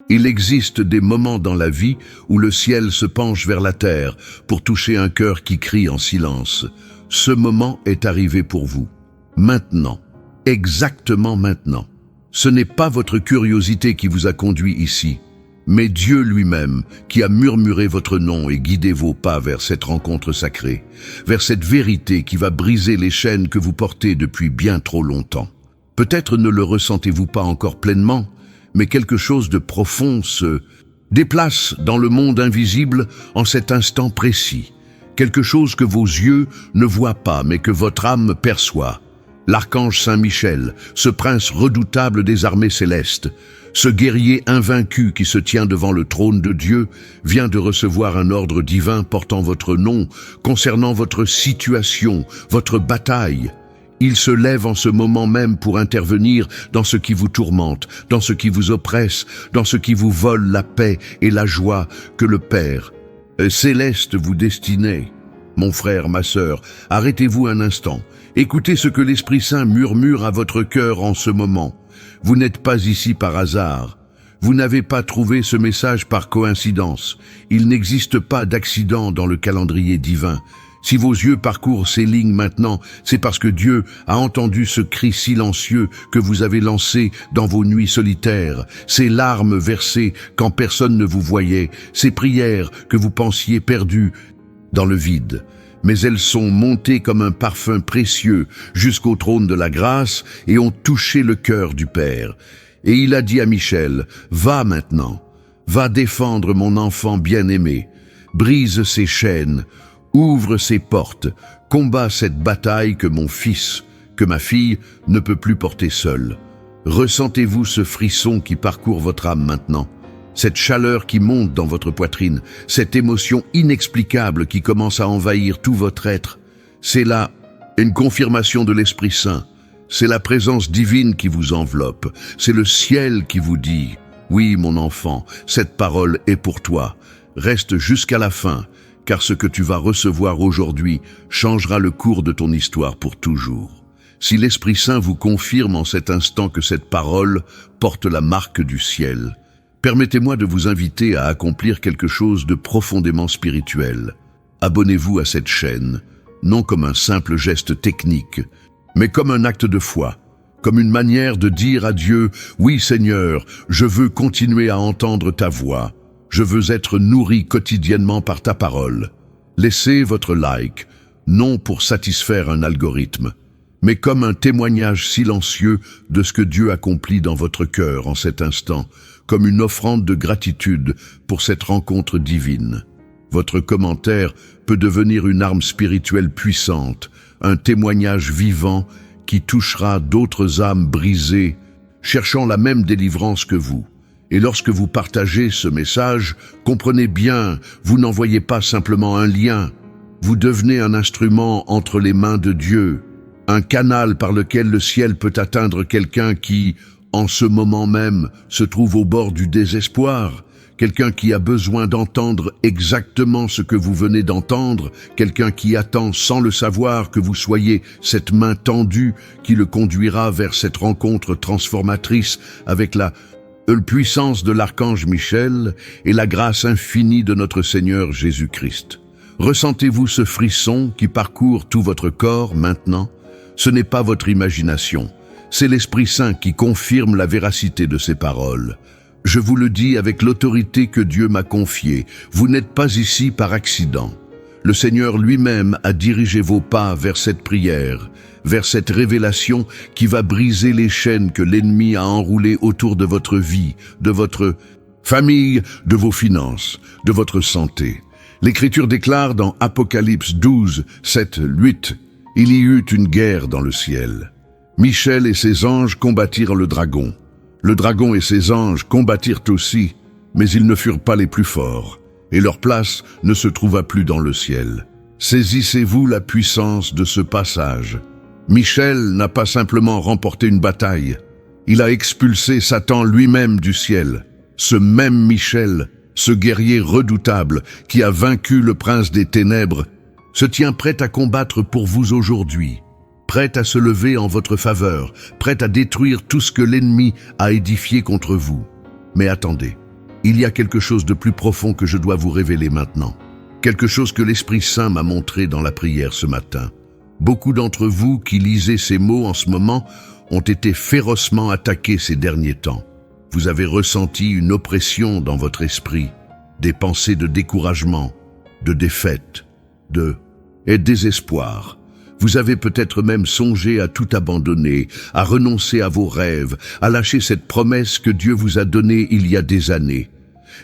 Il existe des moments dans la vie où le ciel se penche vers la terre pour toucher un cœur qui crie en silence. Ce moment est arrivé pour vous. Maintenant. Exactement maintenant. Ce n'est pas votre curiosité qui vous a conduit ici, mais Dieu lui-même qui a murmuré votre nom et guidé vos pas vers cette rencontre sacrée, vers cette vérité qui va briser les chaînes que vous portez depuis bien trop longtemps. Peut-être ne le ressentez-vous pas encore pleinement, mais quelque chose de profond se déplace dans le monde invisible en cet instant précis. Quelque chose que vos yeux ne voient pas, mais que votre âme perçoit. L'archange Saint-Michel, ce prince redoutable des armées célestes, ce guerrier invaincu qui se tient devant le trône de Dieu, vient de recevoir un ordre divin portant votre nom, concernant votre situation, votre bataille. Il se lève en ce moment même pour intervenir dans ce qui vous tourmente, dans ce qui vous oppresse, dans ce qui vous vole la paix et la joie que le Père céleste vous destinait. Mon frère, ma sœur, arrêtez-vous un instant. Écoutez ce que l'Esprit Saint murmure à votre cœur en ce moment. Vous n'êtes pas ici par hasard. Vous n'avez pas trouvé ce message par coïncidence. Il n'existe pas d'accident dans le calendrier divin. Si vos yeux parcourent ces lignes maintenant, c'est parce que Dieu a entendu ce cri silencieux que vous avez lancé dans vos nuits solitaires, ces larmes versées quand personne ne vous voyait, ces prières que vous pensiez perdues dans le vide. Mais elles sont montées comme un parfum précieux jusqu'au trône de la grâce et ont touché le cœur du Père. Et il a dit à Michel, « Va maintenant, va défendre mon enfant bien-aimé, brise ses chaînes, ouvre ses portes, combat cette bataille que mon fils, que ma fille ne peut plus porter seule. » Ressentez-vous ce frisson qui parcourt votre âme maintenant, cette chaleur qui monte dans votre poitrine, cette émotion inexplicable qui commence à envahir tout votre être. C'est là une confirmation de l'Esprit Saint. C'est la présence divine qui vous enveloppe. C'est le ciel qui vous dit, « Oui, mon enfant, cette parole est pour toi. Reste jusqu'à la fin, car ce que tu vas recevoir aujourd'hui changera le cours de ton histoire pour toujours. » Si l'Esprit Saint vous confirme en cet instant que cette parole porte la marque du ciel, permettez-moi de vous inviter à accomplir quelque chose de profondément spirituel. Abonnez-vous à cette chaîne, non comme un simple geste technique, mais comme un acte de foi, comme une manière de dire à Dieu, « Oui Seigneur, je veux continuer à entendre ta voix. Je veux être nourri quotidiennement par ta parole. » Laissez votre like, non pour satisfaire un algorithme, mais comme un témoignage silencieux de ce que Dieu accomplit dans votre cœur en cet instant, comme une offrande de gratitude pour cette rencontre divine. Votre commentaire peut devenir une arme spirituelle puissante, un témoignage vivant qui touchera d'autres âmes brisées, cherchant la même délivrance que vous. Et lorsque vous partagez ce message, comprenez bien, vous n'envoyez pas simplement un lien, vous devenez un instrument entre les mains de Dieu, un canal par lequel le ciel peut atteindre quelqu'un qui, en ce moment même, se trouve au bord du désespoir, quelqu'un qui a besoin d'entendre exactement ce que vous venez d'entendre, quelqu'un qui attend sans le savoir que vous soyez cette main tendue qui le conduira vers cette rencontre transformatrice avec la puissance de l'archange Michel et la grâce infinie de notre Seigneur Jésus-Christ. Ressentez-vous ce frisson qui parcourt tout votre corps maintenant? Ce n'est pas votre imagination. C'est l'Esprit Saint qui confirme la véracité de ces paroles. Je vous le dis avec l'autorité que Dieu m'a confiée, vous n'êtes pas ici par accident. Le Seigneur lui-même a dirigé vos pas vers cette prière, vers cette révélation qui va briser les chaînes que l'ennemi a enroulées autour de votre vie, de votre famille, de vos finances, de votre santé. L'Écriture déclare dans Apocalypse 12, 7, 8, « Il y eut une guerre dans le ciel. Michel et ses anges combattirent le dragon. Le dragon et ses anges combattirent aussi, mais ils ne furent pas les plus forts, et leur place ne se trouva plus dans le ciel. Saisissez-vous la puissance de ce passage. Michel n'a pas simplement remporté une bataille, il a expulsé Satan lui-même du ciel. Ce même Michel, ce guerrier redoutable qui a vaincu le prince des ténèbres, se tient prêt à combattre pour vous aujourd'hui, prêt à se lever en votre faveur, prêt à détruire tout ce que l'ennemi a édifié contre vous. Mais attendez, Il y a quelque chose de plus profond que je dois vous révéler maintenant. Quelque chose que l'Esprit Saint m'a montré dans la prière ce matin. Beaucoup d'entre vous qui lisez ces mots en ce moment ont été férocement attaqués ces derniers temps. Vous avez ressenti une oppression dans votre esprit, des pensées de découragement, de défaite, et désespoir. Vous avez peut-être même songé à tout abandonner, à renoncer à vos rêves, à lâcher cette promesse que Dieu vous a donnée il y a des années.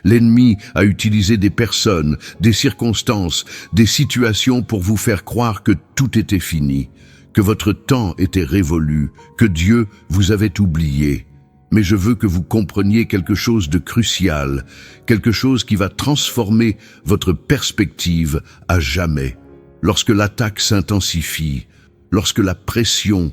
L'ennemi a utilisé des personnes, des circonstances, des situations pour vous faire croire que tout était fini, que votre temps était révolu, que Dieu vous avait oublié. Mais je veux que vous compreniez quelque chose de crucial, quelque chose qui va transformer votre perspective à jamais. Lorsque l'attaque s'intensifie, lorsque la pression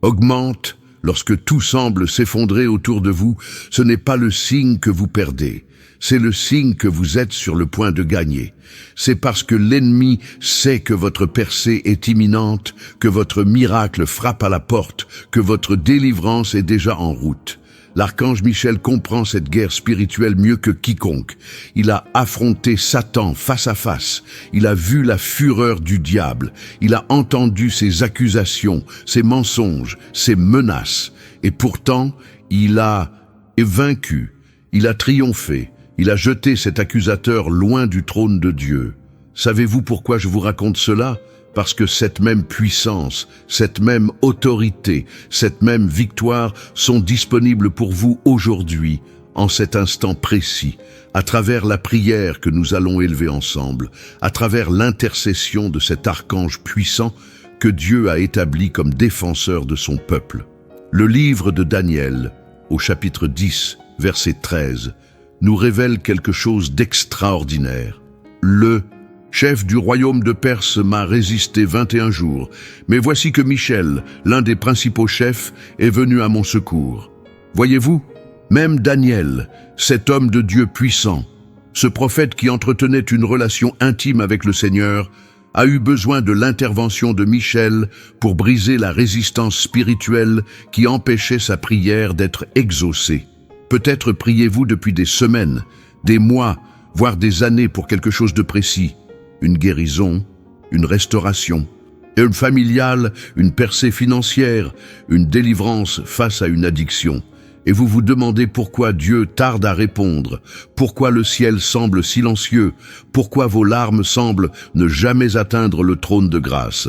augmente, lorsque tout semble s'effondrer autour de vous, ce n'est pas le signe que vous perdez. C'est le signe que vous êtes sur le point de gagner. C'est parce que l'ennemi sait que votre percée est imminente, que votre miracle frappe à la porte, que votre délivrance est déjà en route. L'archange Michel comprend cette guerre spirituelle mieux que quiconque. Il a affronté Satan face à face. Il a vu la fureur du diable. Il a entendu ses accusations, ses mensonges, ses menaces. Et pourtant, il a vaincu. Il a triomphé. Il a jeté cet accusateur loin du trône de Dieu. Savez-vous pourquoi je vous raconte cela ? Parce que cette même puissance, cette même autorité, cette même victoire sont disponibles pour vous aujourd'hui, en cet instant précis, à travers la prière que nous allons élever ensemble, à travers l'intercession de cet archange puissant que Dieu a établi comme défenseur de son peuple. Le livre de Daniel, au chapitre 10, verset 13, nous révèle quelque chose d'extraordinaire. Le chef du royaume de Perse m'a résisté 21 jours, mais voici que Michel, l'un des principaux chefs, est venu à mon secours. Voyez-vous, même Daniel, cet homme de Dieu puissant, ce prophète qui entretenait une relation intime avec le Seigneur, a eu besoin de l'intervention de Michel pour briser la résistance spirituelle qui empêchait sa prière d'être exaucée. Peut-être priez-vous depuis des semaines, des mois, voire des années pour quelque chose de précis. Une guérison, une restauration, une familiale, une percée financière, une délivrance face à une addiction. Et vous vous demandez pourquoi Dieu tarde à répondre, pourquoi le ciel semble silencieux, pourquoi vos larmes semblent ne jamais atteindre le trône de grâce.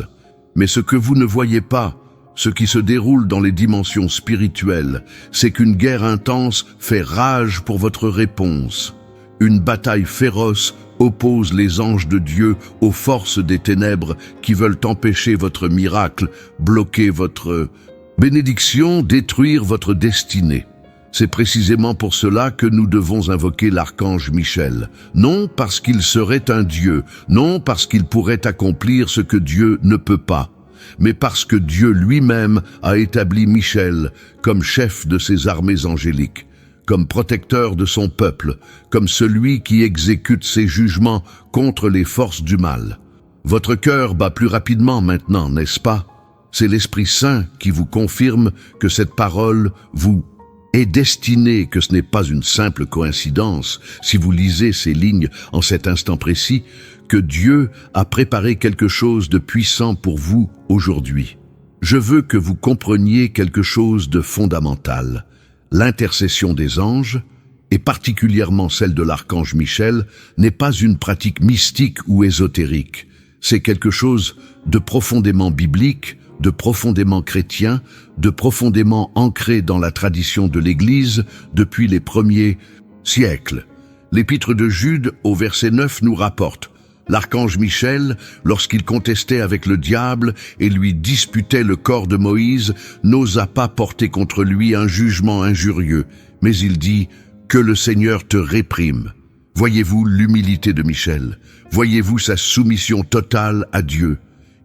Mais ce que vous ne voyez pas, ce qui se déroule dans les dimensions spirituelles, c'est qu'une guerre intense fait rage pour votre réponse. Une bataille féroce oppose les anges de Dieu aux forces des ténèbres qui veulent empêcher votre miracle, bloquer votre bénédiction, détruire votre destinée. C'est précisément pour cela que nous devons invoquer l'archange Michel. Non parce qu'il serait un Dieu, non parce qu'il pourrait accomplir ce que Dieu ne peut pas, mais parce que Dieu lui-même a établi Michel comme chef de ses armées angéliques, comme protecteur de son peuple, comme celui qui exécute ses jugements contre les forces du mal. Votre cœur bat plus rapidement maintenant, n'est-ce pas? C'est l'Esprit Saint qui vous confirme que cette parole vous est destinée, que ce n'est pas une simple coïncidence, si vous lisez ces lignes en cet instant précis, que Dieu a préparé quelque chose de puissant pour vous aujourd'hui. Je veux que vous compreniez quelque chose de fondamental. L'intercession des anges, et particulièrement celle de l'archange Michel, n'est pas une pratique mystique ou ésotérique. C'est quelque chose de profondément biblique, de profondément chrétien, de profondément ancré dans la tradition de l'Église depuis les premiers siècles. L'Épître de Jude, au verset 9, nous rapporte: l'archange Michel, lorsqu'il contestait avec le diable et lui disputait le corps de Moïse, n'osa pas porter contre lui un jugement injurieux, mais il dit « Que le Seigneur te réprime ». Voyez-vous l'humilité de Michel? Voyez-vous sa soumission totale à Dieu?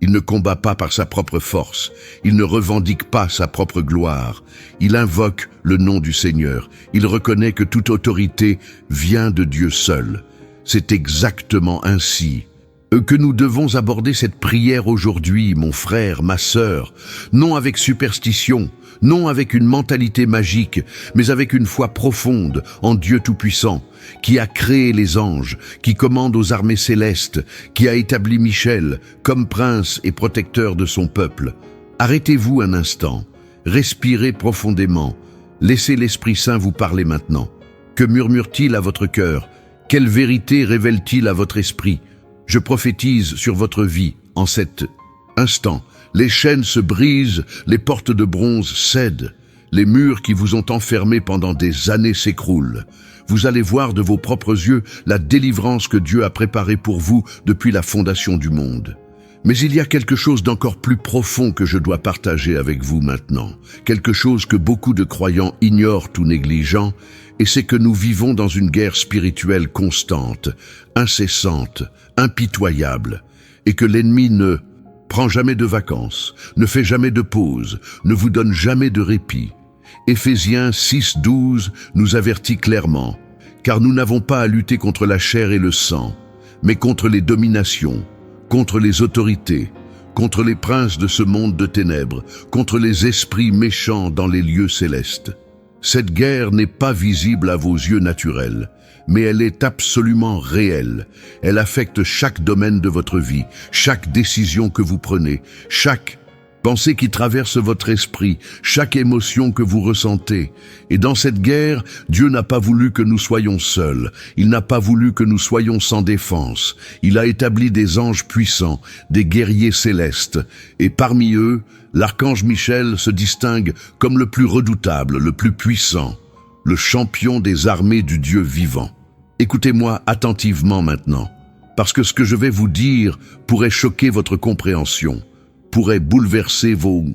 Il ne combat pas par sa propre force, il ne revendique pas sa propre gloire, il invoque le nom du Seigneur, il reconnaît que toute autorité vient de Dieu seul. C'est exactement ainsi Que nous devons aborder cette prière aujourd'hui, mon frère, ma sœur, non avec superstition, non avec une mentalité magique, mais avec une foi profonde en Dieu Tout-Puissant, qui a créé les anges, qui commande aux armées célestes, qui a établi Michel comme prince et protecteur de son peuple. Arrêtez-vous un instant, respirez profondément, laissez l'Esprit Saint vous parler maintenant. Que murmure-t-il à votre cœur? Quelle vérité révèle-t-il à votre esprit? Je prophétise sur votre vie en cet instant. Les chaînes se brisent, les portes de bronze cèdent. Les murs qui vous ont enfermés pendant des années s'écroulent. Vous allez voir de vos propres yeux la délivrance que Dieu a préparée pour vous depuis la fondation du monde. Mais il y a quelque chose d'encore plus profond que je dois partager avec vous maintenant. Quelque chose que beaucoup de croyants ignorent ou négligent, et c'est que nous vivons dans une guerre spirituelle constante, incessante, impitoyable, et que l'ennemi ne prend jamais de vacances, ne fait jamais de pause, ne vous donne jamais de répit. Éphésiens 6:12 nous avertit clairement, car nous n'avons pas à lutter contre la chair et le sang, mais contre les dominations, contre les autorités, contre les princes de ce monde de ténèbres, contre les esprits méchants dans les lieux célestes. Cette guerre n'est pas visible à vos yeux naturels, mais elle est absolument réelle. Elle affecte chaque domaine de votre vie, chaque décision que vous prenez, chaque pensée qui traverse votre esprit, chaque émotion que vous ressentez. Et dans cette guerre, Dieu n'a pas voulu que nous soyons seuls. Il n'a pas voulu que nous soyons sans défense. Il a établi des anges puissants, des guerriers célestes. Et parmi eux, l'archange Michel se distingue comme le plus redoutable, le plus puissant, le champion des armées du Dieu vivant. Écoutez-moi attentivement maintenant, parce que ce que je vais vous dire pourrait choquer votre compréhension, pourrait bouleverser vos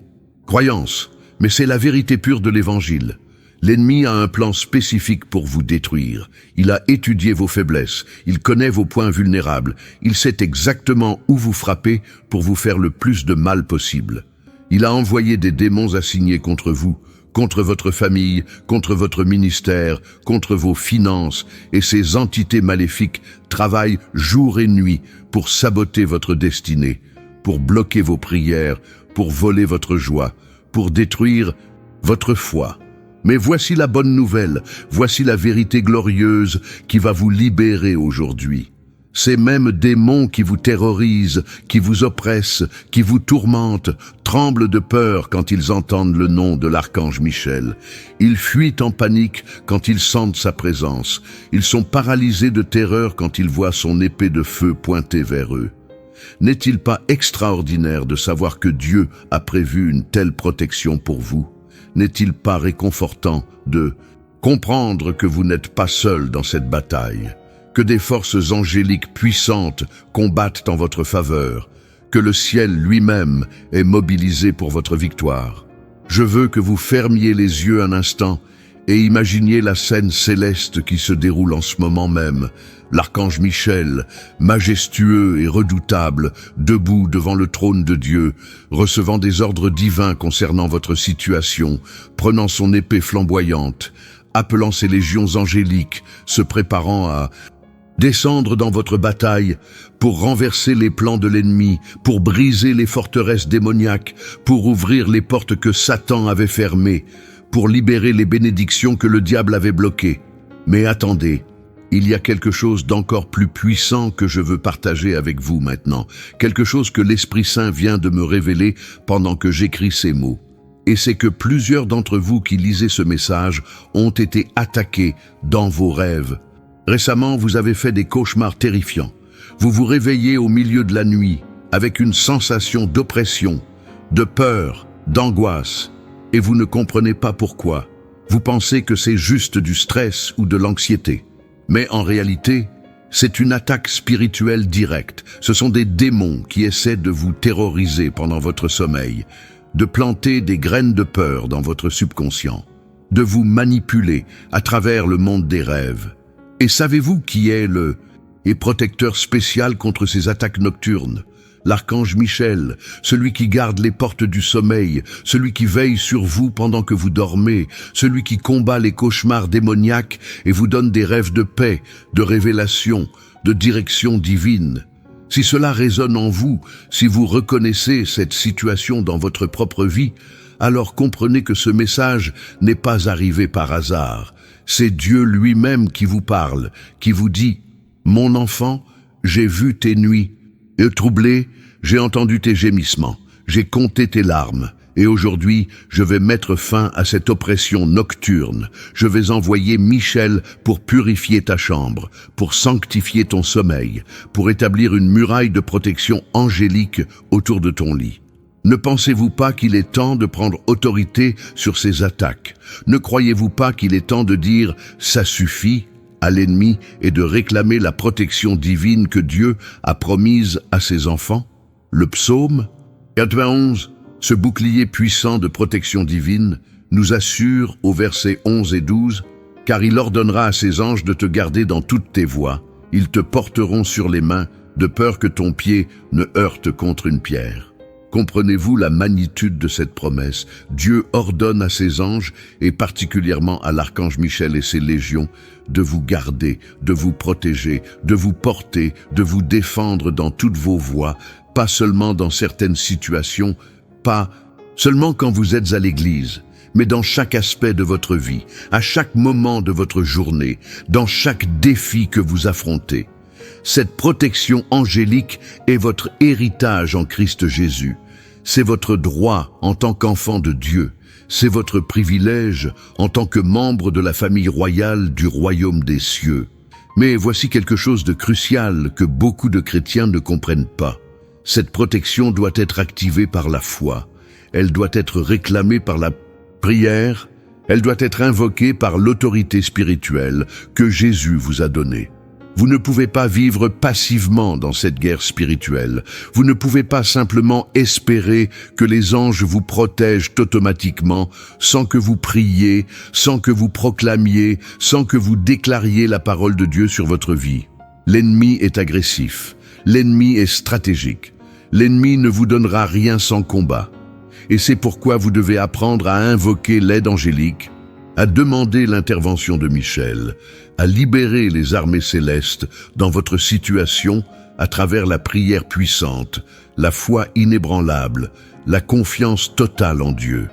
croyances, mais c'est la vérité pure de l'Évangile. L'ennemi a un plan spécifique pour vous détruire. Il a étudié vos faiblesses, il connaît vos points vulnérables, il sait exactement où vous frapper pour vous faire le plus de mal possible. Il a envoyé des démons assignés contre vous, contre votre famille, contre votre ministère, contre vos finances, et ces entités maléfiques travaillent jour et nuit pour saboter votre destinée, pour bloquer vos prières, pour voler votre joie, pour détruire votre foi. Mais voici la bonne nouvelle, voici la vérité glorieuse qui va vous libérer aujourd'hui. Ces mêmes démons qui vous terrorisent, qui vous oppressent, qui vous tourmentent, tremblent de peur quand ils entendent le nom de l'archange Michel. Ils fuient en panique quand ils sentent sa présence. Ils sont paralysés de terreur quand ils voient son épée de feu pointée vers eux. N'est-il pas extraordinaire de savoir que Dieu a prévu une telle protection pour vous? N'est-il pas réconfortant de comprendre que vous n'êtes pas seul dans cette bataille, que des forces angéliques puissantes combattent en votre faveur, que le ciel lui-même est mobilisé pour votre victoire? Je veux que vous fermiez les yeux un instant et imaginiez la scène céleste qui se déroule en ce moment même. L'archange Michel, majestueux et redoutable, debout devant le trône de Dieu, recevant des ordres divins concernant votre situation, prenant son épée flamboyante, appelant ses légions angéliques, se préparant à descendre dans votre bataille pour renverser les plans de l'ennemi, pour briser les forteresses démoniaques, pour ouvrir les portes que Satan avait fermées, pour libérer les bénédictions que le diable avait bloquées. Mais attendez, il y a quelque chose d'encore plus puissant que je veux partager avec vous maintenant, quelque chose que l'Esprit Saint vient de me révéler pendant que j'écris ces mots. Et c'est que plusieurs d'entre vous qui lisez ce message ont été attaqués dans vos rêves. Récemment, vous avez fait des cauchemars terrifiants. Vous vous réveillez au milieu de la nuit avec une sensation d'oppression, de peur, d'angoisse, et vous ne comprenez pas pourquoi. Vous pensez que c'est juste du stress ou de l'anxiété. Mais en réalité, c'est une attaque spirituelle directe. Ce sont des démons qui essaient de vous terroriser pendant votre sommeil, de planter des graines de peur dans votre subconscient, de vous manipuler à travers le monde des rêves. Et savez-vous qui est le protecteur spécial contre ces attaques nocturnes? L'archange Michel, celui qui garde les portes du sommeil, celui qui veille sur vous pendant que vous dormez, celui qui combat les cauchemars démoniaques et vous donne des rêves de paix, de révélation, de direction divine. Si cela résonne en vous, si vous reconnaissez cette situation dans votre propre vie, alors comprenez que ce message n'est pas arrivé par hasard. C'est Dieu lui-même qui vous parle, qui vous dit « Mon enfant, j'ai vu tes nuits, et troublé, j'ai entendu tes gémissements, j'ai compté tes larmes. Et aujourd'hui, je vais mettre fin à cette oppression nocturne. Je vais envoyer Michel pour purifier ta chambre, pour sanctifier ton sommeil, pour établir une muraille de protection angélique autour de ton lit. Ne pensez-vous pas qu'il est temps de prendre autorité sur ces attaques? Ne croyez-vous pas qu'il est temps de dire « ça suffit » à l'ennemi et de réclamer la protection divine que Dieu a promise à ses enfants? Le psaume 91, ce bouclier puissant de protection divine, nous assure au verset 11 et 12 « Car il ordonnera à ses anges de te garder dans toutes tes voies. Ils te porteront sur les mains, de peur que ton pied ne heurte contre une pierre. » Comprenez-vous la magnitude de cette promesse? Dieu ordonne à ses anges, et particulièrement à l'archange Michel et ses légions, de vous garder, de vous protéger, de vous porter, de vous défendre dans toutes vos voies, pas seulement dans certaines situations, pas seulement quand vous êtes à l'église, mais dans chaque aspect de votre vie, à chaque moment de votre journée, dans chaque défi que vous affrontez. Cette protection angélique est votre héritage en Christ Jésus. C'est votre droit en tant qu'enfant de Dieu. C'est votre privilège en tant que membre de la famille royale du royaume des cieux. Mais voici quelque chose de crucial que beaucoup de chrétiens ne comprennent pas. Cette protection doit être activée par la foi. Elle doit être réclamée par la prière. Elle doit être invoquée par l'autorité spirituelle que Jésus vous a donnée. Vous ne pouvez pas vivre passivement dans cette guerre spirituelle. Vous ne pouvez pas simplement espérer que les anges vous protègent automatiquement sans que vous priez, sans que vous proclamiez, sans que vous déclariez la parole de Dieu sur votre vie. L'ennemi est agressif. L'ennemi est stratégique. L'ennemi ne vous donnera rien sans combat. Et c'est pourquoi vous devez apprendre à invoquer l'aide angélique, à demander l'intervention de Michel, à libérer les armées célestes dans votre situation à travers la prière puissante, la foi inébranlable, la confiance totale en Dieu.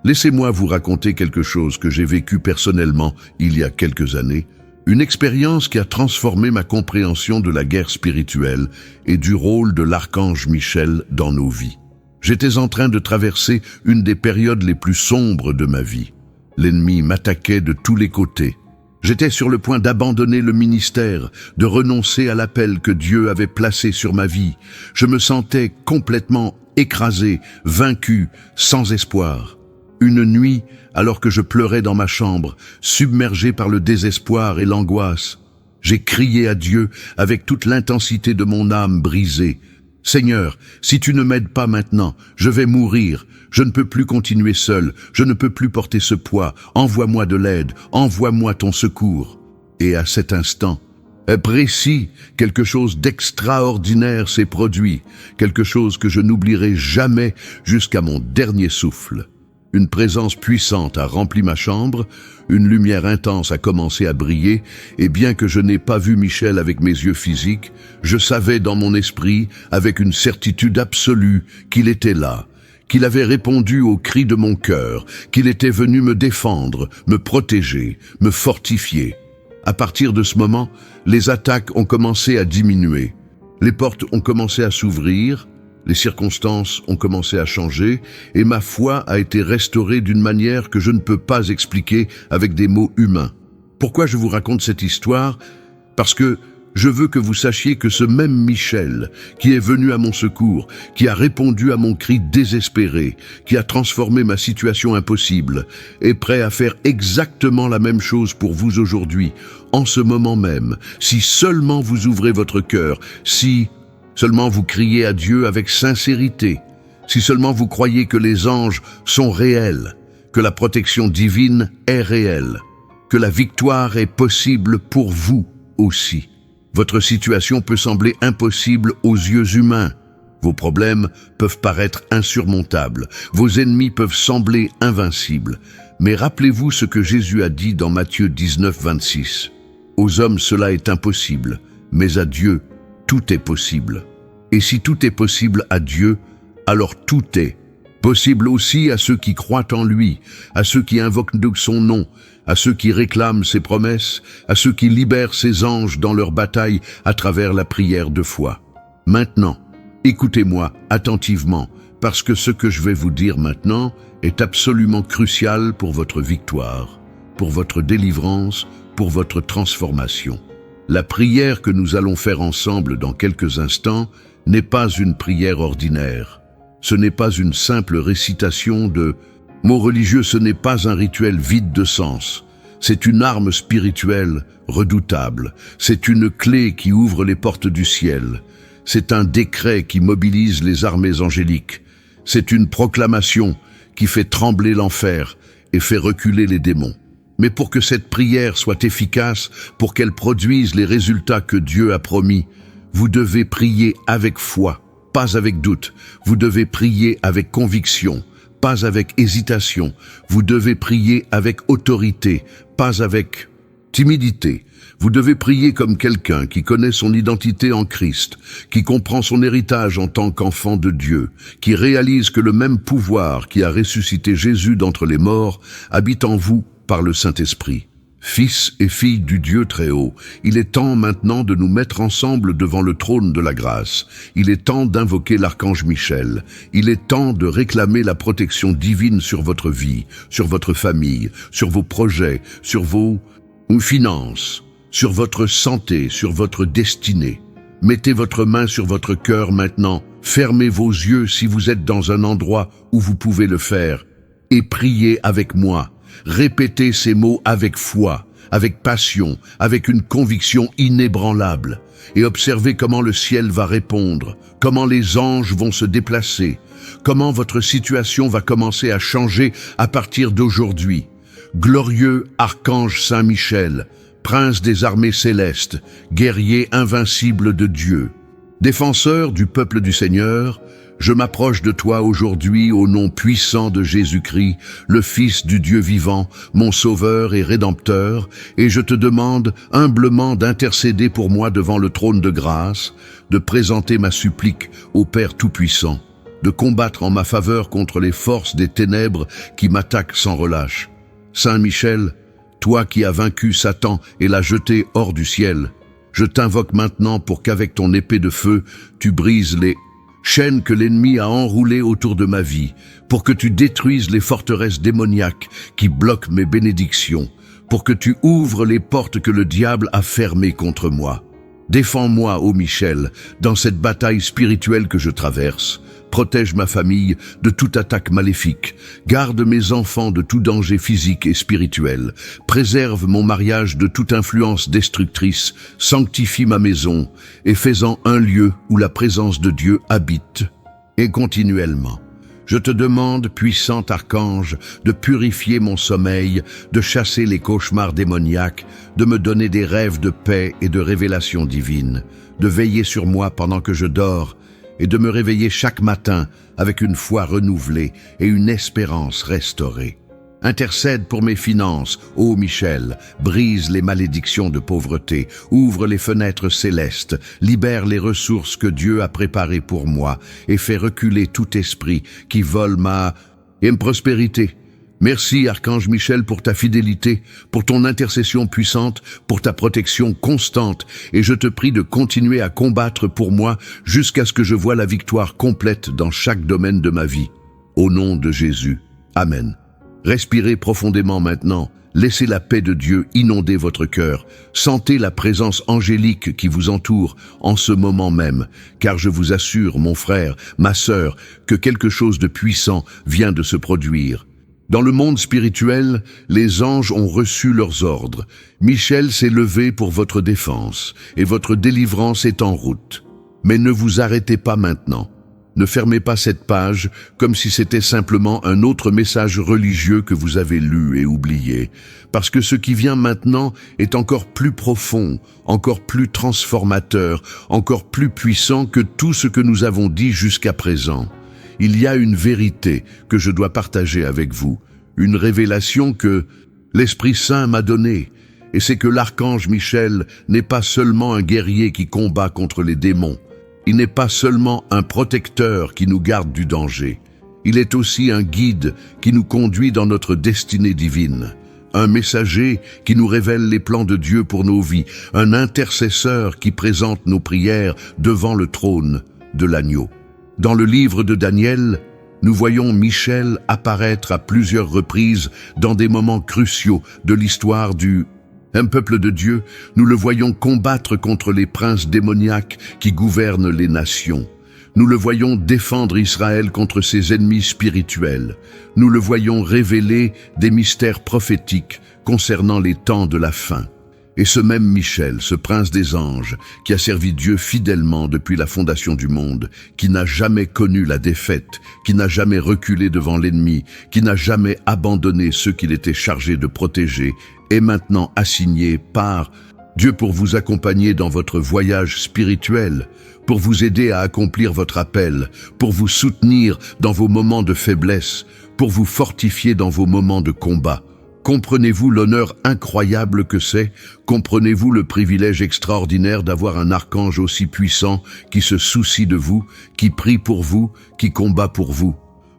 Laissez-moi vous raconter quelque chose que j'ai vécu personnellement il y a quelques années, une expérience qui a transformé ma compréhension de la guerre spirituelle et du rôle de l'archange Michel dans nos vies. J'étais en train de traverser une des périodes les plus sombres de ma vie. L'ennemi m'attaquait de tous les côtés. J'étais sur le point d'abandonner le ministère, de renoncer à l'appel que Dieu avait placé sur ma vie. Je me sentais complètement écrasé, vaincu, sans espoir. Une nuit, alors que je pleurais dans ma chambre, submergé par le désespoir et l'angoisse, j'ai crié à Dieu avec toute l'intensité de mon âme brisée. « Seigneur, si tu ne m'aides pas maintenant, je vais mourir. Je ne peux plus continuer seul, je ne peux plus porter ce poids. Envoie-moi de l'aide, envoie-moi ton secours. » Et à cet instant, précis, quelque chose d'extraordinaire s'est produit, quelque chose que je n'oublierai jamais jusqu'à mon dernier souffle. Une présence puissante a rempli ma chambre, une lumière intense a commencé à briller, et bien que je n'ai pas vu Michel avec mes yeux physiques, je savais dans mon esprit, avec une certitude absolue, qu'il était là, qu'il avait répondu aux cris de mon cœur, qu'il était venu me défendre, me protéger, me fortifier. À partir de ce moment, les attaques ont commencé à diminuer. Les portes ont commencé à s'ouvrir, les circonstances ont commencé à changer et ma foi a été restaurée d'une manière que je ne peux pas expliquer avec des mots humains. Pourquoi je vous raconte cette histoire? Parce que je veux que vous sachiez que ce même Michel, qui est venu à mon secours, qui a répondu à mon cri désespéré, qui a transformé ma situation impossible, est prêt à faire exactement la même chose pour vous aujourd'hui, en ce moment même, si seulement vous ouvrez votre cœur, si seulement vous criez à Dieu avec sincérité, si seulement vous croyez que les anges sont réels, que la protection divine est réelle, que la victoire est possible pour vous aussi. Votre situation peut sembler impossible aux yeux humains. Vos problèmes peuvent paraître insurmontables. Vos ennemis peuvent sembler invincibles. Mais rappelez-vous ce que Jésus a dit dans Matthieu 19, 26. « Aux hommes cela est impossible, mais à Dieu tout est possible. » Et si tout est possible à Dieu, alors tout est possible aussi à ceux qui croient en lui, à ceux qui invoquent son nom, à ceux qui réclament ses promesses, à ceux qui libèrent ses anges dans leur bataille à travers la prière de foi. Maintenant, écoutez-moi attentivement, parce que ce que je vais vous dire maintenant est absolument crucial pour votre victoire, pour votre délivrance, pour votre transformation. La prière que nous allons faire ensemble dans quelques instants n'est pas une prière ordinaire. Ce n'est pas une simple récitation de mots religieux, ce n'est pas un rituel vide de sens. C'est une arme spirituelle redoutable. C'est une clé qui ouvre les portes du ciel. C'est un décret qui mobilise les armées angéliques. C'est une proclamation qui fait trembler l'enfer et fait reculer les démons. Mais pour que cette prière soit efficace, pour qu'elle produise les résultats que Dieu a promis, vous devez prier avec foi, pas avec doute. Vous devez prier avec conviction, pas avec hésitation. Vous devez prier avec autorité, pas avec timidité. Vous devez prier comme quelqu'un qui connaît son identité en Christ, qui comprend son héritage en tant qu'enfant de Dieu, qui réalise que le même pouvoir qui a ressuscité Jésus d'entre les morts habite en vous par le Saint-Esprit. Fils et filles du Dieu très haut, il est temps maintenant de nous mettre ensemble devant le trône de la grâce. Il est temps d'invoquer l'archange Michel. Il est temps de réclamer la protection divine sur votre vie, sur votre famille, sur vos projets, sur vos finances, sur votre santé, sur votre destinée. Mettez votre main sur votre cœur maintenant. Fermez vos yeux si vous êtes dans un endroit où vous pouvez le faire. Et priez avec moi. Répétez ces mots avec foi, avec passion, avec une conviction inébranlable. Et observez comment le ciel va répondre, comment les anges vont se déplacer, comment votre situation va commencer à changer à partir d'aujourd'hui. Glorieux archange Saint-Michel, prince des armées célestes, guerrier invincible de Dieu, défenseur du peuple du Seigneur, je m'approche de toi aujourd'hui au nom puissant de Jésus-Christ, le Fils du Dieu vivant, mon Sauveur et Rédempteur, et je te demande humblement d'intercéder pour moi devant le trône de grâce, de présenter ma supplique au Père Tout-Puissant, de combattre en ma faveur contre les forces des ténèbres qui m'attaquent sans relâche. Saint Michel, toi qui as vaincu Satan et l'as jeté hors du ciel, je t'invoque maintenant pour qu'avec ton épée de feu, tu brises les chaînes que l'ennemi a enroulées autour de ma vie, pour que tu détruises les forteresses démoniaques qui bloquent mes bénédictions, pour que tu ouvres les portes que le diable a fermées contre moi. Défends-moi, ô Michel, dans cette bataille spirituelle que je traverse. Protège ma famille de toute attaque maléfique. Garde mes enfants de tout danger physique et spirituel. Préserve mon mariage de toute influence destructrice. Sanctifie ma maison et fais-en un lieu où la présence de Dieu habite. Et continuellement. Je te demande, puissant archange, de purifier mon sommeil, de chasser les cauchemars démoniaques, de me donner des rêves de paix et de révélation divine, de veiller sur moi pendant que je dors, et de me réveiller chaque matin avec une foi renouvelée et une espérance restaurée. Intercède pour mes finances, ô Michel, brise les malédictions de pauvreté, ouvre les fenêtres célestes, libère les ressources que Dieu a préparées pour moi et fais reculer tout esprit qui vole ma prospérité. Merci, Archange Michel, pour ta fidélité, pour ton intercession puissante, pour ta protection constante, et je te prie de continuer à combattre pour moi jusqu'à ce que je voie la victoire complète dans chaque domaine de ma vie. Au nom de Jésus. Amen. Respirez profondément maintenant. Laissez la paix de Dieu inonder votre cœur. Sentez la présence angélique qui vous entoure en ce moment même, car je vous assure, mon frère, ma sœur, que quelque chose de puissant vient de se produire. Dans le monde spirituel, les anges ont reçu leurs ordres. Michel s'est levé pour votre défense, et votre délivrance est en route. Mais ne vous arrêtez pas maintenant. Ne fermez pas cette page comme si c'était simplement un autre message religieux que vous avez lu et oublié, parce que ce qui vient maintenant est encore plus profond, encore plus transformateur, encore plus puissant que tout ce que nous avons dit jusqu'à présent. Il y a une vérité que je dois partager avec vous, une révélation que l'Esprit Saint m'a donnée, et c'est que l'archange Michel n'est pas seulement un guerrier qui combat contre les démons. Il n'est pas seulement un protecteur qui nous garde du danger. Il est aussi un guide qui nous conduit dans notre destinée divine. Un messager qui nous révèle les plans de Dieu pour nos vies. Un intercesseur qui présente nos prières devant le trône de l'agneau. Dans le livre de Daniel, nous voyons Michel apparaître à plusieurs reprises dans des moments cruciaux de l'histoire du peuple de Dieu. Nous le voyons combattre contre les princes démoniaques qui gouvernent les nations. Nous le voyons défendre Israël contre ses ennemis spirituels. Nous le voyons révéler des mystères prophétiques concernant les temps de la fin. Et ce même Michel, ce prince des anges, qui a servi Dieu fidèlement depuis la fondation du monde, qui n'a jamais connu la défaite, qui n'a jamais reculé devant l'ennemi, qui n'a jamais abandonné ceux qu'il était chargé de protéger, est maintenant assigné par Dieu pour vous accompagner dans votre voyage spirituel, pour vous aider à accomplir votre appel, pour vous soutenir dans vos moments de faiblesse, pour vous fortifier dans vos moments de combat. Comprenez-vous l'honneur incroyable que c'est? Comprenez-vous le privilège extraordinaire d'avoir un archange aussi puissant qui se soucie de vous, qui prie pour vous, qui combat pour vous?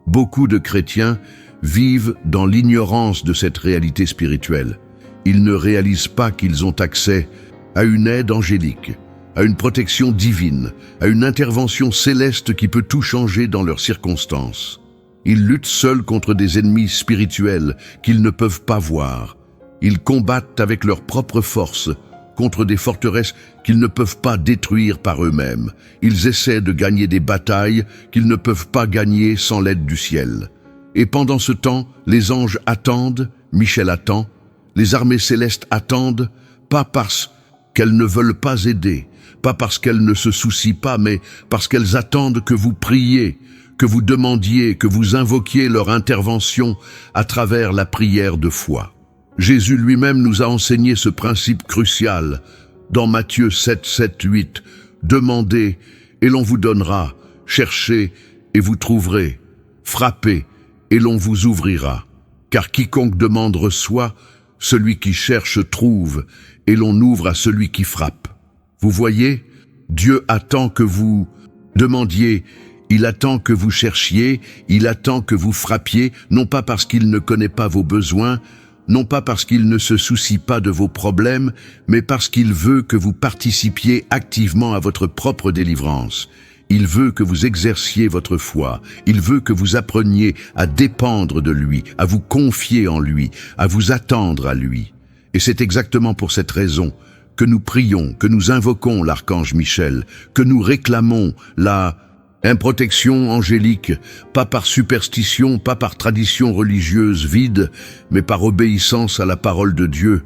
Beaucoup de chrétiens vivent dans l'ignorance de cette réalité spirituelle. Ils ne réalisent pas qu'ils ont accès à une aide angélique, à une protection divine, à une intervention céleste qui peut tout changer dans leurs circonstances. Ils luttent seuls contre des ennemis spirituels qu'ils ne peuvent pas voir. Ils combattent avec leur propre force contre des forteresses qu'ils ne peuvent pas détruire par eux-mêmes. Ils essaient de gagner des batailles qu'ils ne peuvent pas gagner sans l'aide du ciel. Et pendant ce temps, les anges attendent, Michel attend, les armées célestes attendent, pas parce qu'elles ne veulent pas aider, pas parce qu'elles ne se soucient pas, mais parce qu'elles attendent que vous priez, que vous demandiez, que vous invoquiez leur intervention à travers la prière de foi. Jésus lui-même nous a enseigné ce principe crucial dans Matthieu 7, 7, 8. Demandez et l'on vous donnera, cherchez et vous trouverez, frappez et l'on vous ouvrira. Car quiconque demande reçoit, celui qui cherche trouve, et l'on ouvre à celui qui frappe. Vous voyez, Dieu attend que vous demandiez, il attend que vous cherchiez, il attend que vous frappiez, non pas parce qu'il ne connaît pas vos besoins, non pas parce qu'il ne se soucie pas de vos problèmes, mais parce qu'il veut que vous participiez activement à votre propre délivrance. Il veut que vous exerciez votre foi, il veut que vous appreniez à dépendre de lui, à vous confier en lui, à vous attendre à lui. Et c'est exactement pour cette raison que nous prions, que nous invoquons l'archange Michel, que nous réclamons la protection angélique, pas par superstition, pas par tradition religieuse vide, mais par obéissance à la parole de Dieu,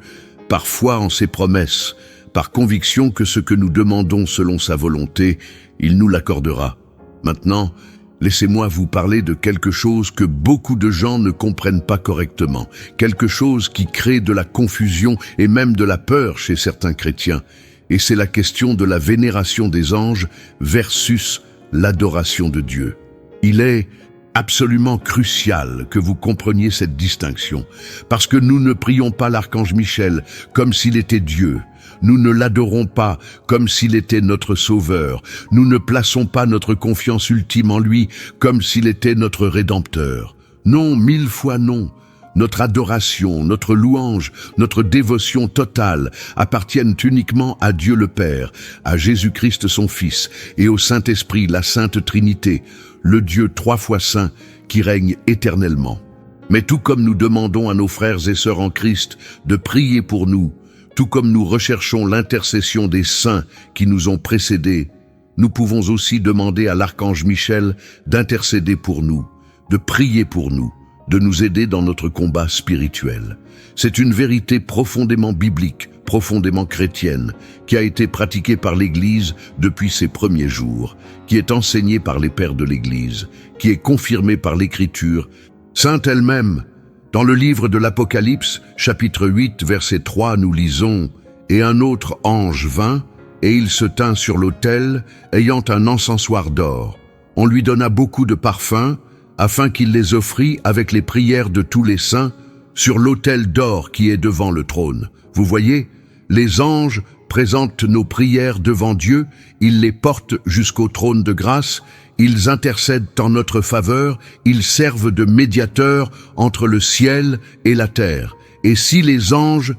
par foi en ses promesses, par conviction que ce que nous demandons selon sa volonté, il nous l'accordera. Maintenant, laissez-moi vous parler de quelque chose que beaucoup de gens ne comprennent pas correctement, quelque chose qui crée de la confusion et même de la peur chez certains chrétiens, et c'est la question de la vénération des anges versus l'adoration de Dieu. Il est absolument crucial que vous compreniez cette distinction, parce que nous ne prions pas l'archange Michel comme s'il était Dieu. Nous ne l'adorons pas comme s'il était notre sauveur. Nous ne plaçons pas notre confiance ultime en lui comme s'il était notre rédempteur. Non, 1000 fois non. Notre adoration, notre louange, notre dévotion totale appartiennent uniquement à Dieu le Père, à Jésus-Christ son Fils et au Saint-Esprit, la Sainte Trinité, le Dieu 3 fois saint qui règne éternellement. Mais tout comme nous demandons à nos frères et sœurs en Christ de prier pour nous, tout comme nous recherchons l'intercession des saints qui nous ont précédés, nous pouvons aussi demander à l'archange Michel d'intercéder pour nous, de prier pour nous, de nous aider dans notre combat spirituel. C'est une vérité profondément biblique, profondément chrétienne, qui a été pratiquée par l'Église depuis ses premiers jours, qui est enseignée par les pères de l'Église, qui est confirmée par l'Écriture, sainte elle-même. Dans le livre de l'Apocalypse, chapitre 8, verset 3, nous lisons « Et un autre ange vint, et il se tint sur l'autel, ayant un encensoir d'or. On lui donna beaucoup de parfums, afin qu'il les offrît avec les prières de tous les saints sur l'autel d'or qui est devant le trône. » Vous voyez, les anges présentent nos prières devant Dieu, ils les portent jusqu'au trône de grâce, ils intercèdent en notre faveur, ils servent de médiateurs entre le ciel et la terre. Et si les anges,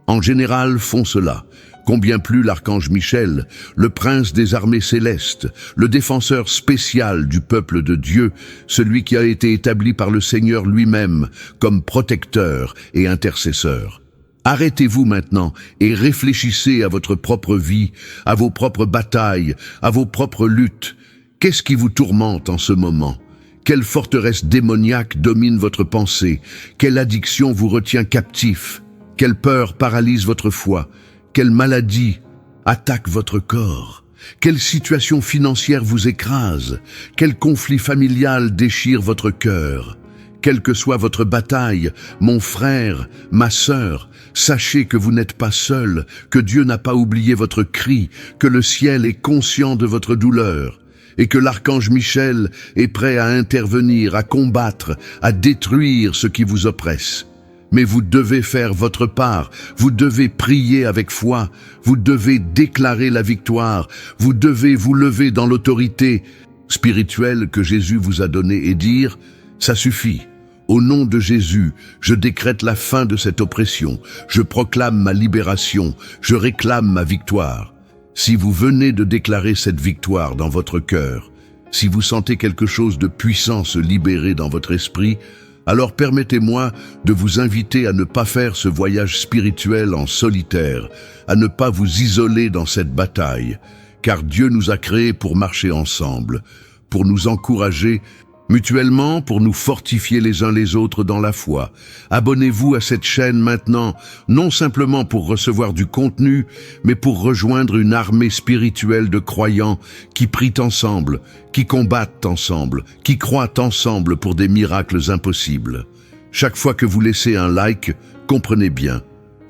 en général, font cela, combien plus l'archange Michel, le prince des armées célestes, le défenseur spécial du peuple de Dieu, celui qui a été établi par le Seigneur lui-même comme protecteur et intercesseur. Arrêtez-vous maintenant et réfléchissez à votre propre vie, à vos propres batailles, à vos propres luttes. Qu'est-ce qui vous tourmente en ce moment? Quelle forteresse démoniaque domine votre pensée? Quelle addiction vous retient captif? Quelle peur paralyse votre foi? Quelle maladie attaque votre corps? Quelle situation financière vous écrase? Quel conflit familial déchire votre cœur? Quelle que soit votre bataille, mon frère, ma sœur, sachez que vous n'êtes pas seul, que Dieu n'a pas oublié votre cri, que le ciel est conscient de votre douleur, et que l'archange Michel est prêt à intervenir, à combattre, à détruire ce qui vous oppresse. Mais vous devez faire votre part, vous devez prier avec foi, vous devez déclarer la victoire, vous devez vous lever dans l'autorité spirituelle que Jésus vous a donnée et dire « Ça suffit ». Au nom de Jésus, je décrète la fin de cette oppression, je proclame ma libération, je réclame ma victoire. Si vous venez de déclarer cette victoire dans votre cœur, si vous sentez quelque chose de puissant se libérer dans votre esprit, alors permettez-moi de vous inviter à ne pas faire ce voyage spirituel en solitaire, à ne pas vous isoler dans cette bataille, car Dieu nous a créés pour marcher ensemble, pour nous encourager mutuellement, pour nous fortifier les uns les autres dans la foi. Abonnez-vous à cette chaîne maintenant, non simplement pour recevoir du contenu, mais pour rejoindre une armée spirituelle de croyants qui prient ensemble, qui combattent ensemble, qui croient ensemble pour des miracles impossibles. Chaque fois que vous laissez un like, comprenez bien,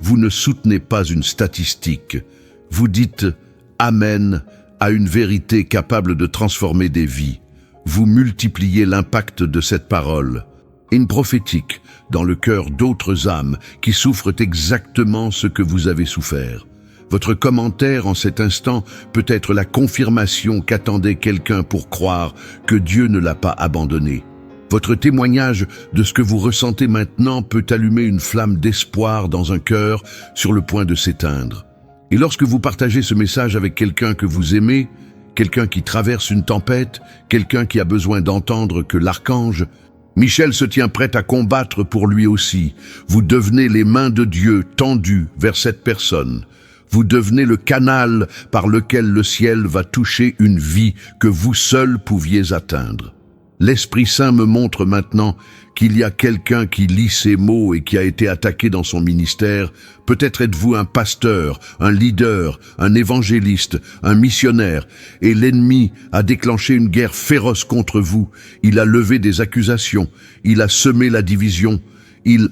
vous ne soutenez pas une statistique. Vous dites « Amen » à une vérité capable de transformer des vies. Vous multipliez l'impact de cette parole, une prophétique dans le cœur d'autres âmes qui souffrent exactement ce que vous avez souffert. Votre commentaire en cet instant peut être la confirmation qu'attendait quelqu'un pour croire que Dieu ne l'a pas abandonné. Votre témoignage de ce que vous ressentez maintenant peut allumer une flamme d'espoir dans un cœur sur le point de s'éteindre. Et lorsque vous partagez ce message avec quelqu'un que vous aimez, quelqu'un qui traverse une tempête, quelqu'un qui a besoin d'entendre que l'archange Michel se tient prêt à combattre pour lui aussi. Vous devenez les mains de Dieu tendues vers cette personne. Vous devenez le canal par lequel le ciel va toucher une vie que vous seul pouviez atteindre. L'Esprit Saint me montre maintenant qu'il y a quelqu'un qui lit ces mots et qui a été attaqué dans son ministère. Peut-être êtes-vous un pasteur, un leader, un évangéliste, un missionnaire, et l'ennemi a déclenché une guerre féroce contre vous. Il a levé des accusations, il a semé la division, il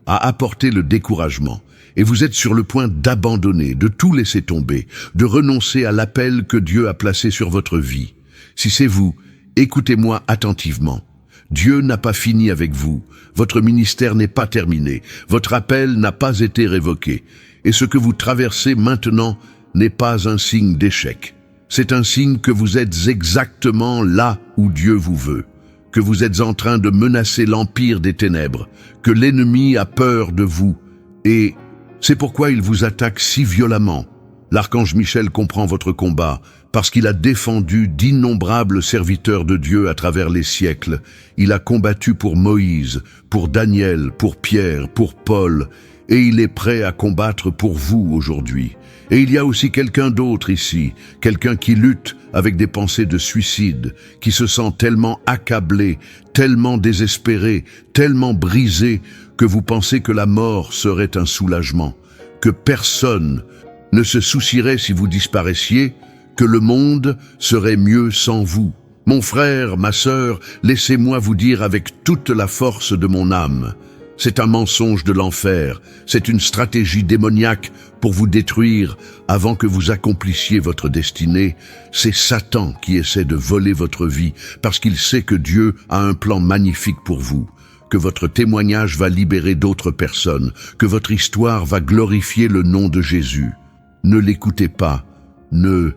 a apporté le découragement. Et vous êtes sur le point d'abandonner, de tout laisser tomber, de renoncer à l'appel que Dieu a placé sur votre vie. Si c'est vous, écoutez-moi attentivement. Dieu n'a pas fini avec vous. Votre ministère n'est pas terminé. Votre appel n'a pas été révoqué. Et ce que vous traversez maintenant n'est pas un signe d'échec. C'est un signe que vous êtes exactement là où Dieu vous veut. Que vous êtes en train de menacer l'empire des ténèbres. Que l'ennemi a peur de vous. Et c'est pourquoi il vous attaque si violemment. L'archange Michel comprend votre combat, parce qu'il a défendu d'innombrables serviteurs de Dieu à travers les siècles. Il a combattu pour Moïse, pour Daniel, pour Pierre, pour Paul, et il est prêt à combattre pour vous aujourd'hui. Et il y a aussi quelqu'un d'autre ici, quelqu'un qui lutte avec des pensées de suicide, qui se sent tellement accablé, tellement désespéré, tellement brisé, que vous pensez que la mort serait un soulagement, que personne ne se soucierait si vous disparaissiez, que le monde serait mieux sans vous. Mon frère, ma sœur, laissez-moi vous dire avec toute la force de mon âme, c'est un mensonge de l'enfer, c'est une stratégie démoniaque pour vous détruire avant que vous accomplissiez votre destinée. C'est Satan qui essaie de voler votre vie parce qu'il sait que Dieu a un plan magnifique pour vous, que votre témoignage va libérer d'autres personnes, que votre histoire va glorifier le nom de Jésus. Ne l'écoutez pas. Ne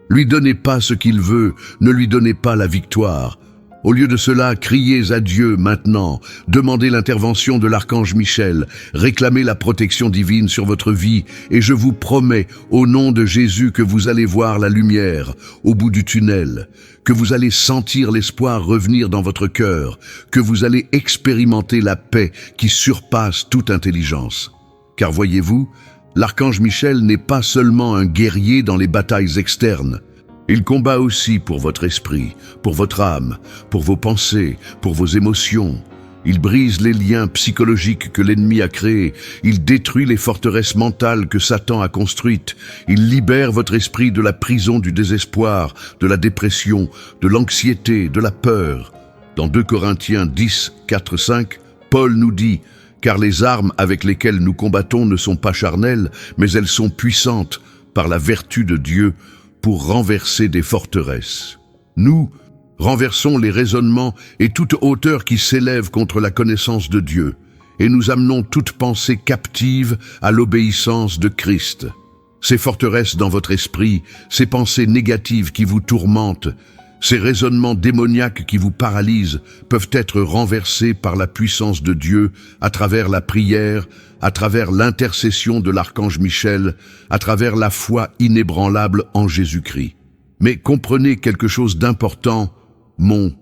lui donnez pas ce qu'il veut. Ne lui donnez pas la victoire. Au lieu de cela, criez à Dieu maintenant, demandez l'intervention de l'archange Michel, réclamez la protection divine sur votre vie, et je vous promets, au nom de Jésus, que vous allez voir la lumière au bout du tunnel, que vous allez sentir l'espoir revenir dans votre cœur, que vous allez expérimenter la paix qui surpasse toute intelligence. Car voyez-vous, l'archange Michel n'est pas seulement un guerrier dans les batailles externes. Il combat aussi pour votre esprit, pour votre âme, pour vos pensées, pour vos émotions. Il brise les liens psychologiques que l'ennemi a créés. Il détruit les forteresses mentales que Satan a construites. Il libère votre esprit de la prison du désespoir, de la dépression, de l'anxiété, de la peur. Dans 2 Corinthiens 10, 4, 5, Paul nous dit « Car les armes avec lesquelles nous combattons ne sont pas charnelles, mais elles sont puissantes par la vertu de Dieu, pour renverser des forteresses. Nous renversons les raisonnements et toute hauteur qui s'élève contre la connaissance de Dieu, et nous amenons toute pensée captive à l'obéissance de Christ. Ces forteresses dans votre esprit, ces pensées négatives qui vous tourmentent, ces raisonnements démoniaques qui vous paralysent peuvent être renversés par la puissance de Dieu à travers la prière, à travers l'intercession de l'archange Michel, à travers la foi inébranlable en Jésus-Christ. Mais comprenez quelque chose d'important, mon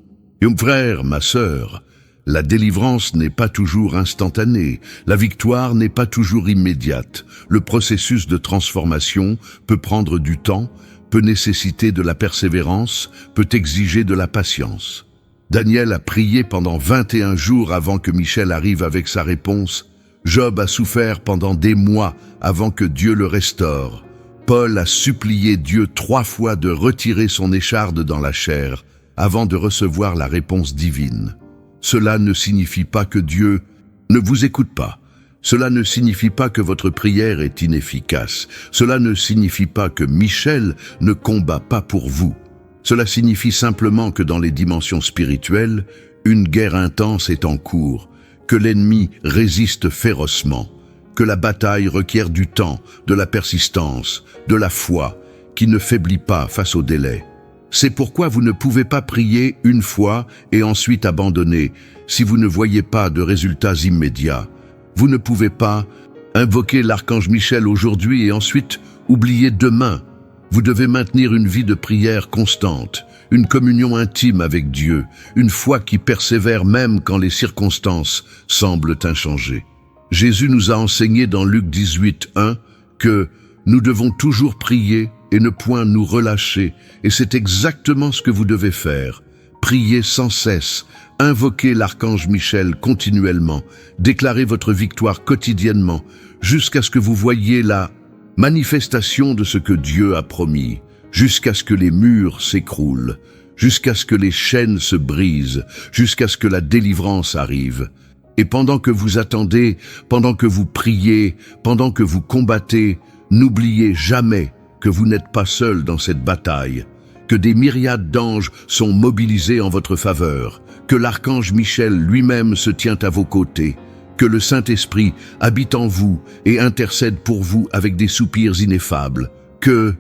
frère, ma sœur, la délivrance n'est pas toujours instantanée, la victoire n'est pas toujours immédiate. Le processus de transformation peut prendre du temps, peut nécessiter de la persévérance, peut exiger de la patience. Daniel a prié pendant 21 jours avant que Michel arrive avec sa réponse. Job a souffert pendant des mois avant que Dieu le restaure. Paul a supplié Dieu 3 fois de retirer son écharde dans la chair avant de recevoir la réponse divine. Cela ne signifie pas que Dieu ne vous écoute pas. Cela ne signifie pas que votre prière est inefficace. Cela ne signifie pas que Michel ne combat pas pour vous. Cela signifie simplement que dans les dimensions spirituelles, une guerre intense est en cours, que l'ennemi résiste férocement, que la bataille requiert du temps, de la persistance, de la foi, qui ne faiblit pas face au délai. C'est pourquoi vous ne pouvez pas prier une fois et ensuite abandonner si vous ne voyez pas de résultats immédiats. Vous ne pouvez pas invoquer l'archange Michel aujourd'hui et ensuite oublier demain. Vous devez maintenir une vie de prière constante, une communion intime avec Dieu, une foi qui persévère même quand les circonstances semblent inchangées. Jésus nous a enseigné dans Luc 18, 1 que nous devons toujours prier et ne point nous relâcher, et c'est exactement ce que vous devez faire. Priez sans cesse, invoquez l'archange Michel continuellement, déclarez votre victoire quotidiennement, jusqu'à ce que vous voyiez la manifestation de ce que Dieu a promis, jusqu'à ce que les murs s'écroulent, jusqu'à ce que les chaînes se brisent, jusqu'à ce que la délivrance arrive. Et pendant que vous attendez, pendant que vous priez, pendant que vous combattez, n'oubliez jamais que vous n'êtes pas seul dans cette bataille, que des myriades d'anges sont mobilisés en votre faveur, que l'archange Michel lui-même se tient à vos côtés, que le Saint-Esprit habite en vous et intercède pour vous avec des soupirs ineffables, que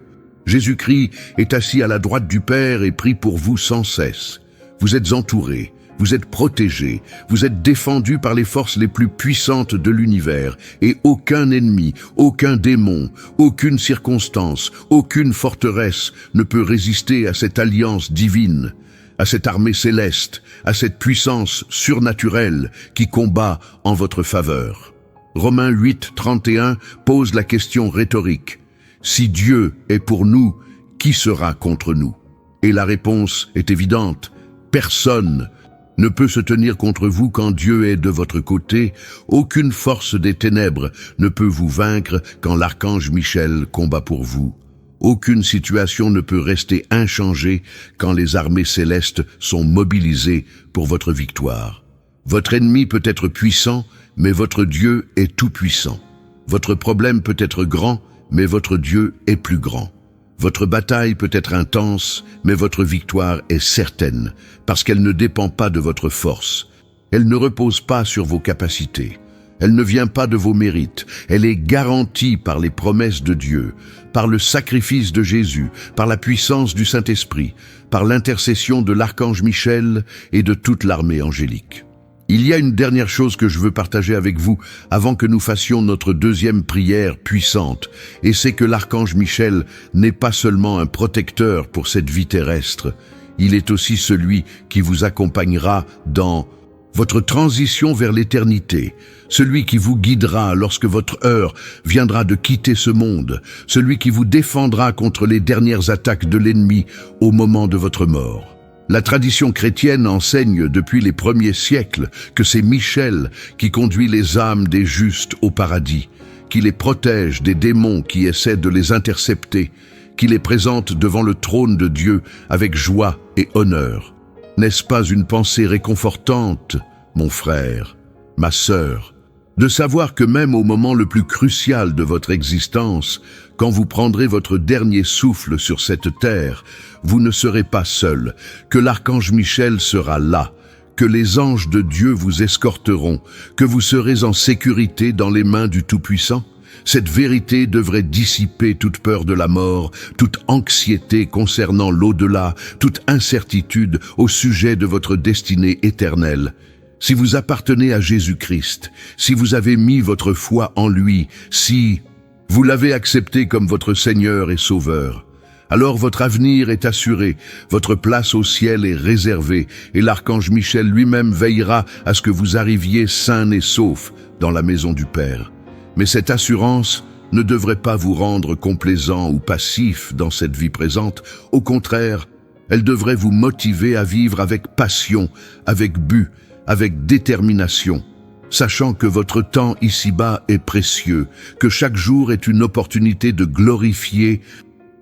Jésus-Christ est assis à la droite du Père et prie pour vous sans cesse. Vous êtes entourés, vous êtes protégés, vous êtes défendus par les forces les plus puissantes de l'univers, et aucun ennemi, aucun démon, aucune circonstance, aucune forteresse ne peut résister à cette alliance divine, à cette armée céleste, à cette puissance surnaturelle qui combat en votre faveur. Romains 8, 31 pose la question rhétorique. Si Dieu est pour nous, qui sera contre nous? Et la réponse est évidente. Personne ne peut se tenir contre vous quand Dieu est de votre côté. Aucune force des ténèbres ne peut vous vaincre quand l'archange Michel combat pour vous. Aucune situation ne peut rester inchangée quand les armées célestes sont mobilisées pour votre victoire. Votre ennemi peut être puissant, mais votre Dieu est tout-puissant. Votre problème peut être grand, mais votre Dieu est plus grand. Votre bataille peut être intense, mais votre victoire est certaine, parce qu'elle ne dépend pas de votre force. Elle ne repose pas sur vos capacités. Elle ne vient pas de vos mérites, elle est garantie par les promesses de Dieu, par le sacrifice de Jésus, par la puissance du Saint-Esprit, par l'intercession de l'archange Michel et de toute l'armée angélique. Il y a une dernière chose que je veux partager avec vous avant que nous fassions notre deuxième prière puissante, et c'est que l'archange Michel n'est pas seulement un protecteur pour cette vie terrestre, il est aussi celui qui vous accompagnera dans votre transition vers l'éternité, celui qui vous guidera lorsque votre heure viendra de quitter ce monde, celui qui vous défendra contre les dernières attaques de l'ennemi au moment de votre mort. La tradition chrétienne enseigne depuis les premiers siècles que c'est Michel qui conduit les âmes des justes au paradis, qui les protège des démons qui essaient de les intercepter, qui les présente devant le trône de Dieu avec joie et honneur. N'est-ce pas une pensée réconfortante, mon frère, ma sœur, de savoir que même au moment le plus crucial de votre existence, quand vous prendrez votre dernier souffle sur cette terre, vous ne serez pas seul, que l'archange Michel sera là, que les anges de Dieu vous escorteront, que vous serez en sécurité dans les mains du Tout-Puissant? Cette vérité devrait dissiper toute peur de la mort, toute anxiété concernant l'au-delà, toute incertitude au sujet de votre destinée éternelle. Si vous appartenez à Jésus-Christ, si vous avez mis votre foi en lui, si vous l'avez accepté comme votre Seigneur et Sauveur, alors votre avenir est assuré, votre place au ciel est réservée, et l'archange Michel lui-même veillera à ce que vous arriviez sains et saufs dans la maison du Père. Mais cette assurance ne devrait pas vous rendre complaisant ou passif dans cette vie présente. Au contraire, elle devrait vous motiver à vivre avec passion, avec but, avec détermination, sachant que votre temps ici-bas est précieux, que chaque jour est une opportunité de glorifier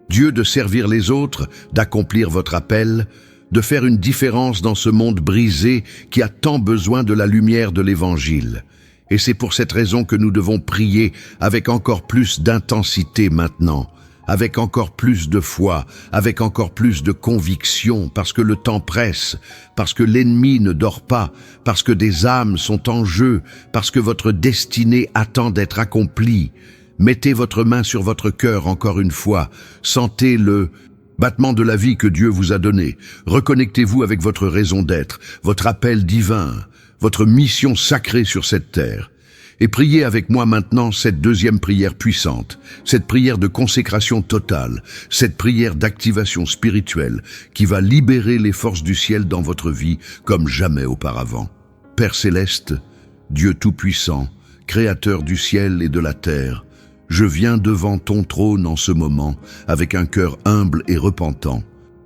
Dieu, de servir les autres, d'accomplir votre appel, de faire une différence dans ce monde brisé qui a tant besoin de la lumière de l'Évangile. Et c'est pour cette raison que nous devons prier avec encore plus d'intensité maintenant, avec encore plus de foi, avec encore plus de conviction, parce que le temps presse, parce que l'ennemi ne dort pas, parce que des âmes sont en jeu, parce que votre destinée attend d'être accomplie. Mettez votre main sur votre cœur encore une fois, sentez le battement de la vie que Dieu vous a donné. Reconnectez-vous avec votre raison d'être, votre appel divin, votre mission sacrée sur cette terre. Et priez avec moi maintenant cette deuxième prière puissante, cette prière de consécration totale, cette prière d'activation spirituelle qui va libérer les forces du ciel dans votre vie comme jamais auparavant. Père céleste, Dieu tout-puissant, créateur du ciel et de la terre, je viens devant ton trône en ce moment avec un cœur humble et repentant,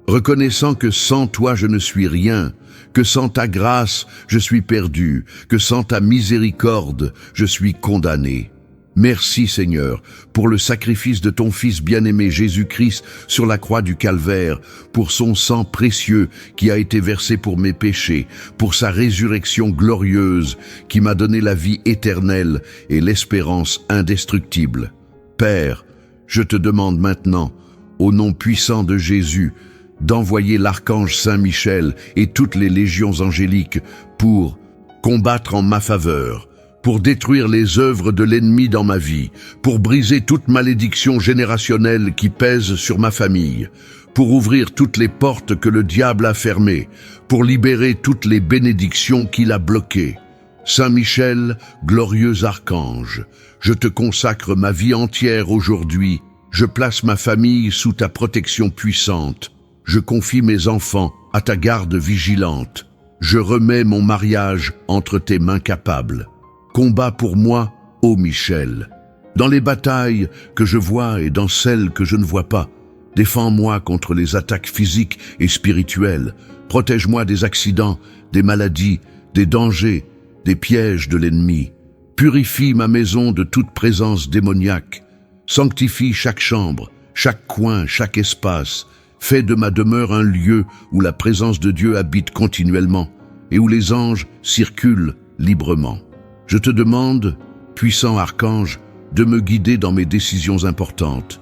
reconnaissant que sans toi je ne suis rien, que sans ta grâce je suis perdu, que sans ta miséricorde je suis condamné. Merci Seigneur pour le sacrifice de ton Fils bien-aimé Jésus-Christ sur la croix du Calvaire, pour son sang précieux qui a été versé pour mes péchés, pour sa résurrection glorieuse qui m'a donné la vie éternelle et l'espérance indestructible. Père, je te demande maintenant, au nom puissant de Jésus, d'envoyer l'archange Saint-Michel et toutes les légions angéliques pour combattre en ma faveur, pour détruire les œuvres de l'ennemi dans ma vie, pour briser toute malédiction générationnelle qui pèse sur ma famille, pour ouvrir toutes les portes que le diable a fermées, pour libérer toutes les bénédictions qu'il a bloquées. Saint Michel, glorieux archange, je te consacre ma vie entière aujourd'hui, je place ma famille sous ta protection puissante, je confie mes enfants à ta garde vigilante, je remets mon mariage entre tes mains capables. Combat pour moi, ô Michel, dans les batailles que je vois et dans celles que je ne vois pas. Défends-moi contre les attaques physiques et spirituelles. Protège-moi des accidents, des maladies, des dangers, des pièges de l'ennemi. Purifie ma maison de toute présence démoniaque. Sanctifie chaque chambre, chaque coin, chaque espace. Fais de ma demeure un lieu où la présence de Dieu habite continuellement et où les anges circulent librement. Je te demande, puissant archange, de me guider dans mes décisions importantes,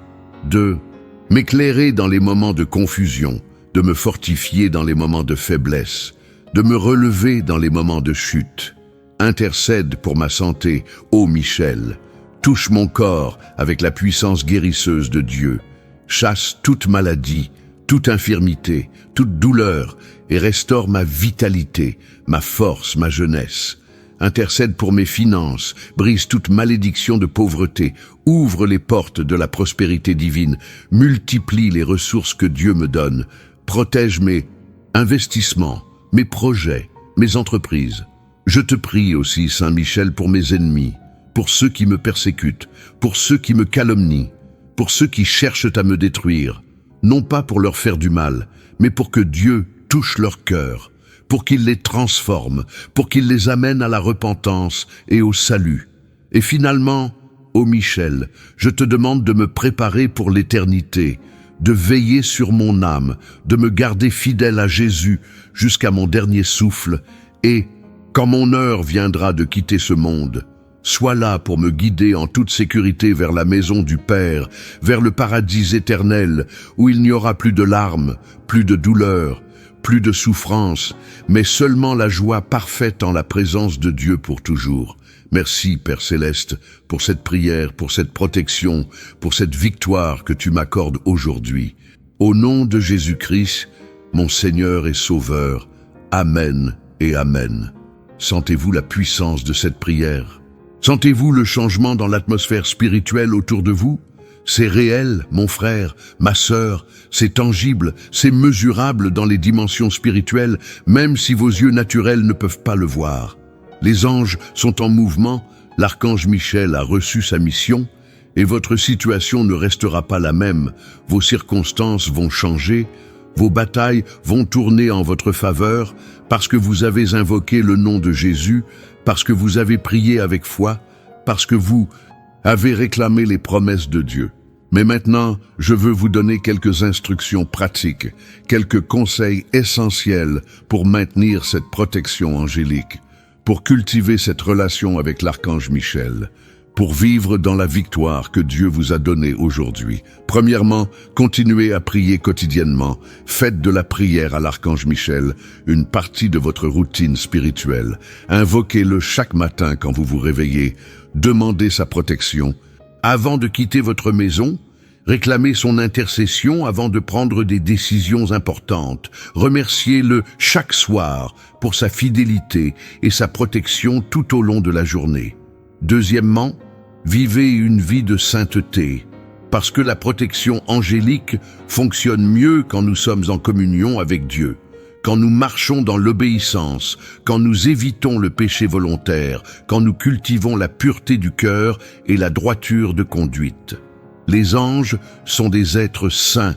de m'éclairer dans les moments de confusion, de me fortifier dans les moments de faiblesse, de me relever dans les moments de chute. Intercède pour ma santé, ô Michel. Touche mon corps avec la puissance guérisseuse de Dieu. Chasse toute maladie, toute infirmité, toute douleur et restaure ma vitalité, ma force, ma jeunesse. Intercède pour mes finances, brise toute malédiction de pauvreté, ouvre les portes de la prospérité divine, multiplie les ressources que Dieu me donne, protège mes investissements, mes projets, mes entreprises. Je te prie aussi, Saint Michel, pour mes ennemis, pour ceux qui me persécutent, pour ceux qui me calomnient, pour ceux qui cherchent à me détruire, non pas pour leur faire du mal, mais pour que Dieu touche leur cœur, pour qu'il les transforme, pour qu'il les amène à la repentance et au salut. Et finalement, ô Michel, je te demande de me préparer pour l'éternité, de veiller sur mon âme, de me garder fidèle à Jésus jusqu'à mon dernier souffle, et, quand mon heure viendra de quitter ce monde, sois là pour me guider en toute sécurité vers la maison du Père, vers le paradis éternel, où il n'y aura plus de larmes, plus de douleur, plus de souffrance, mais seulement la joie parfaite en la présence de Dieu pour toujours. Merci, Père Céleste, pour cette prière, pour cette protection, pour cette victoire que tu m'accordes aujourd'hui. Au nom de Jésus-Christ, mon Seigneur et Sauveur, Amen et Amen. Sentez-vous la puissance de cette prière? Sentez-vous le changement dans l'atmosphère spirituelle autour de vous? C'est réel, mon frère, ma sœur, c'est tangible, c'est mesurable dans les dimensions spirituelles, même si vos yeux naturels ne peuvent pas le voir. Les anges sont en mouvement, l'archange Michel a reçu sa mission, et votre situation ne restera pas la même. Vos circonstances vont changer, vos batailles vont tourner en votre faveur, parce que vous avez invoqué le nom de Jésus, parce que vous avez prié avec foi, parce que vous avez réclamé les promesses de Dieu. Mais maintenant, je veux vous donner quelques instructions pratiques, quelques conseils essentiels pour maintenir cette protection angélique, pour cultiver cette relation avec l'archange Michel, pour vivre dans la victoire que Dieu vous a donnée aujourd'hui. Premièrement, continuez à prier quotidiennement. Faites de la prière à l'archange Michel une partie de votre routine spirituelle. Invoquez-le chaque matin quand vous vous réveillez. Demandez sa protection. Avant de quitter votre maison, réclamez son intercession avant de prendre des décisions importantes. Remerciez-le chaque soir pour sa fidélité et sa protection tout au long de la journée. Deuxièmement, vivez une vie de sainteté, parce que la protection angélique fonctionne mieux quand nous sommes en communion avec Dieu, quand nous marchons dans l'obéissance, quand nous évitons le péché volontaire, quand nous cultivons la pureté du cœur et la droiture de conduite. Les anges sont des êtres saints.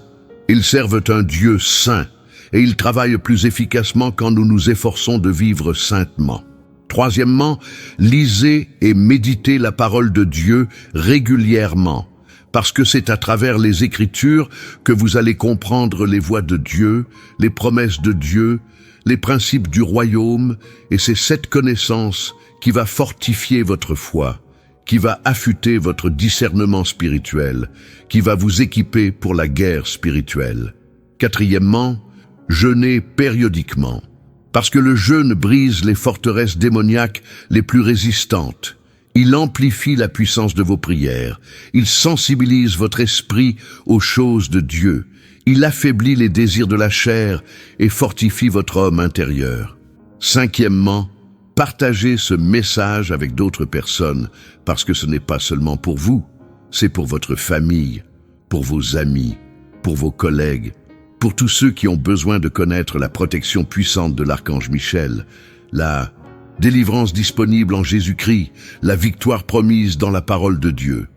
Ils servent un Dieu saint et ils travaillent plus efficacement quand nous nous efforçons de vivre saintement. Troisièmement, lisez et méditez la parole de Dieu régulièrement, parce que c'est à travers les Écritures que vous allez comprendre les voies de Dieu, les promesses de Dieu, les principes du royaume, et c'est cette connaissance qui va fortifier votre foi, qui va affûter votre discernement spirituel, qui va vous équiper pour la guerre spirituelle. Quatrièmement, jeûnez périodiquement, parce que le jeûne brise les forteresses démoniaques les plus résistantes. Il amplifie la puissance de vos prières. Il sensibilise votre esprit aux choses de Dieu. Il affaiblit les désirs de la chair et fortifie votre homme intérieur. Cinquièmement, partagez ce message avec d'autres personnes, parce que ce n'est pas seulement pour vous, c'est pour votre famille, pour vos amis, pour vos collègues, pour tous ceux qui ont besoin de connaître la protection puissante de l'archange Michel, la délivrance disponible en Jésus-Christ, la victoire promise dans la parole de Dieu.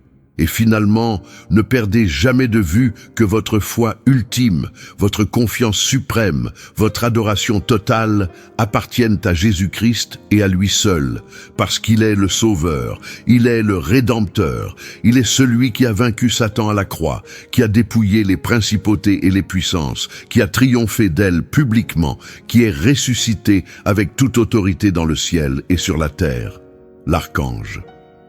Et finalement, ne perdez jamais de vue que votre foi ultime, votre confiance suprême, votre adoration totale appartiennent à Jésus-Christ et à lui seul, parce qu'il est le Sauveur, il est le Rédempteur, il est celui qui a vaincu Satan à la croix, qui a dépouillé les principautés et les puissances, qui a triomphé d'elles publiquement, qui est ressuscité avec toute autorité dans le ciel et sur la terre. L'archange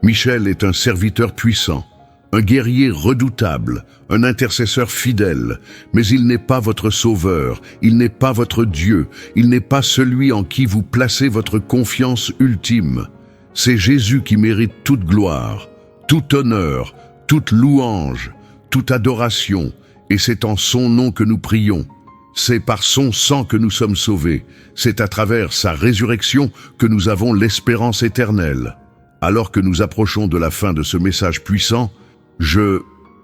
Michel est un serviteur puissant, un guerrier redoutable, un intercesseur fidèle, mais il n'est pas votre sauveur, il n'est pas votre Dieu, il n'est pas celui en qui vous placez votre confiance ultime. C'est Jésus qui mérite toute gloire, tout honneur, toute louange, toute adoration, et c'est en son nom que nous prions. C'est par son sang que nous sommes sauvés, c'est à travers sa résurrection que nous avons l'espérance éternelle. Alors que nous approchons de la fin de ce message puissant, je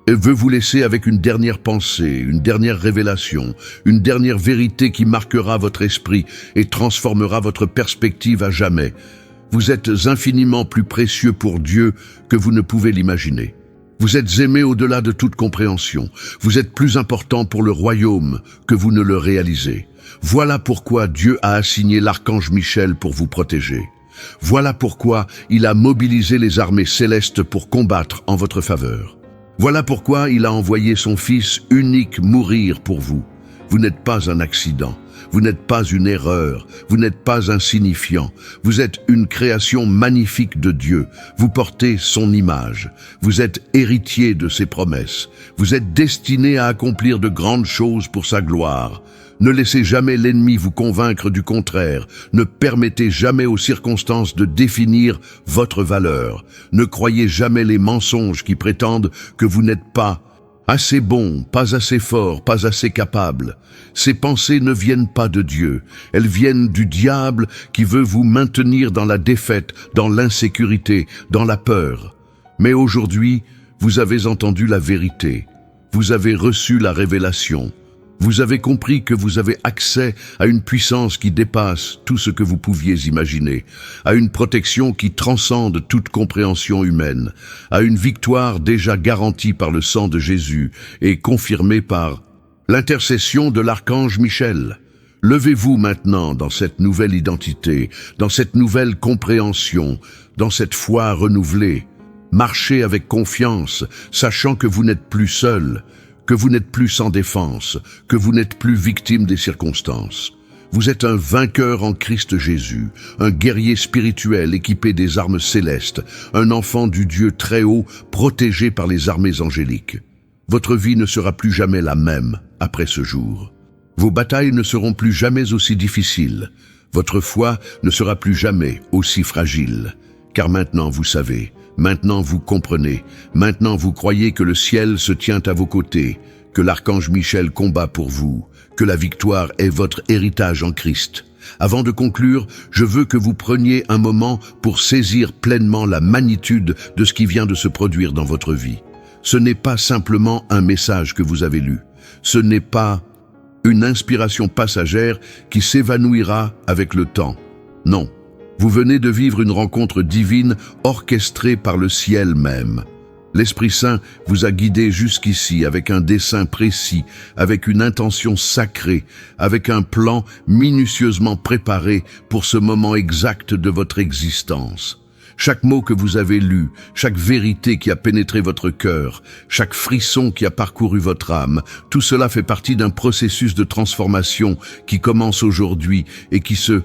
veux vous laisser avec une dernière pensée, une dernière révélation, une dernière vérité qui marquera votre esprit et transformera votre perspective à jamais. Vous êtes infiniment plus précieux pour Dieu que vous ne pouvez l'imaginer. Vous êtes aimé au-delà de toute compréhension. Vous êtes plus important pour le royaume que vous ne le réalisez. Voilà pourquoi Dieu a assigné l'archange Michel pour vous protéger. Voilà pourquoi il a mobilisé les armées célestes pour combattre en votre faveur. Voilà pourquoi il a envoyé son Fils unique mourir pour vous. Vous n'êtes pas un accident, vous n'êtes pas une erreur, vous n'êtes pas insignifiant. Vous êtes une création magnifique de Dieu. Vous portez son image. Vous êtes héritier de ses promesses. Vous êtes destiné à accomplir de grandes choses pour sa gloire. Ne laissez jamais l'ennemi vous convaincre du contraire. Ne permettez jamais aux circonstances de définir votre valeur. Ne croyez jamais les mensonges qui prétendent que vous n'êtes pas assez bon, pas assez fort, pas assez capable. Ces pensées ne viennent pas de Dieu. Elles viennent du diable qui veut vous maintenir dans la défaite, dans l'insécurité, dans la peur. Mais aujourd'hui, vous avez entendu la vérité. Vous avez reçu la révélation. Vous avez compris que vous avez accès à une puissance qui dépasse tout ce que vous pouviez imaginer, à une protection qui transcende toute compréhension humaine, à une victoire déjà garantie par le sang de Jésus et confirmée par l'intercession de l'archange Michel. Levez-vous maintenant dans cette nouvelle identité, dans cette nouvelle compréhension, dans cette foi renouvelée. Marchez avec confiance, sachant que vous n'êtes plus seul, que vous n'êtes plus sans défense, que vous n'êtes plus victime des circonstances. Vous êtes un vainqueur en Christ Jésus, un guerrier spirituel équipé des armes célestes, un enfant du Dieu très haut, protégé par les armées angéliques. Votre vie ne sera plus jamais la même après ce jour. Vos batailles ne seront plus jamais aussi difficiles. Votre foi ne sera plus jamais aussi fragile. Car maintenant vous savez, maintenant vous comprenez, maintenant vous croyez que le ciel se tient à vos côtés, que l'archange Michel combat pour vous, que la victoire est votre héritage en Christ. Avant de conclure, je veux que vous preniez un moment pour saisir pleinement la magnitude de ce qui vient de se produire dans votre vie. Ce n'est pas simplement un message que vous avez lu. Ce n'est pas une inspiration passagère qui s'évanouira avec le temps. Non. Vous venez de vivre une rencontre divine orchestrée par le ciel même. L'Esprit Saint vous a guidé jusqu'ici avec un dessein précis, avec une intention sacrée, avec un plan minutieusement préparé pour ce moment exact de votre existence. Chaque mot que vous avez lu, chaque vérité qui a pénétré votre cœur, chaque frisson qui a parcouru votre âme, tout cela fait partie d'un processus de transformation qui commence aujourd'hui et qui se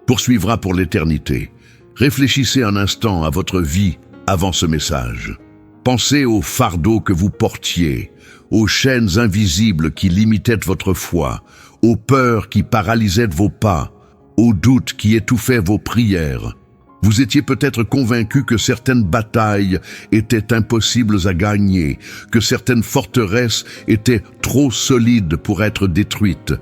poursuivra pour l'éternité. Réfléchissez un instant à votre vie avant ce message. Pensez aux fardeaux que vous portiez, aux chaînes invisibles qui limitaient votre foi, aux peurs qui paralysaient vos pas, aux doutes qui étouffaient vos prières. Vous étiez peut-être convaincu que certaines batailles étaient impossibles à gagner, que certaines forteresses étaient trop solides pour être détruites,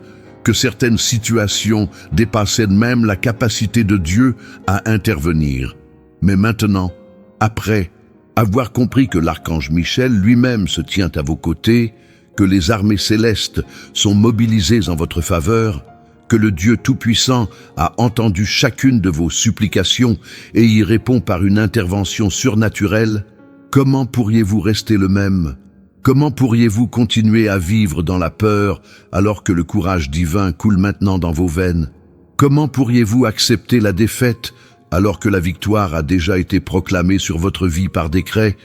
que certaines situations dépassaient même la capacité de Dieu à intervenir. Mais maintenant, après avoir compris que l'archange Michel lui-même se tient à vos côtés, que les armées célestes sont mobilisées en votre faveur, que le Dieu Tout-Puissant a entendu chacune de vos supplications et y répond par une intervention surnaturelle, comment pourriez-vous rester le même ? Comment pourriez-vous continuer à vivre dans la peur alors que le courage divin coule maintenant dans vos veines? Comment pourriez-vous accepter la défaite alors que la victoire a déjà été proclamée sur votre vie par décret?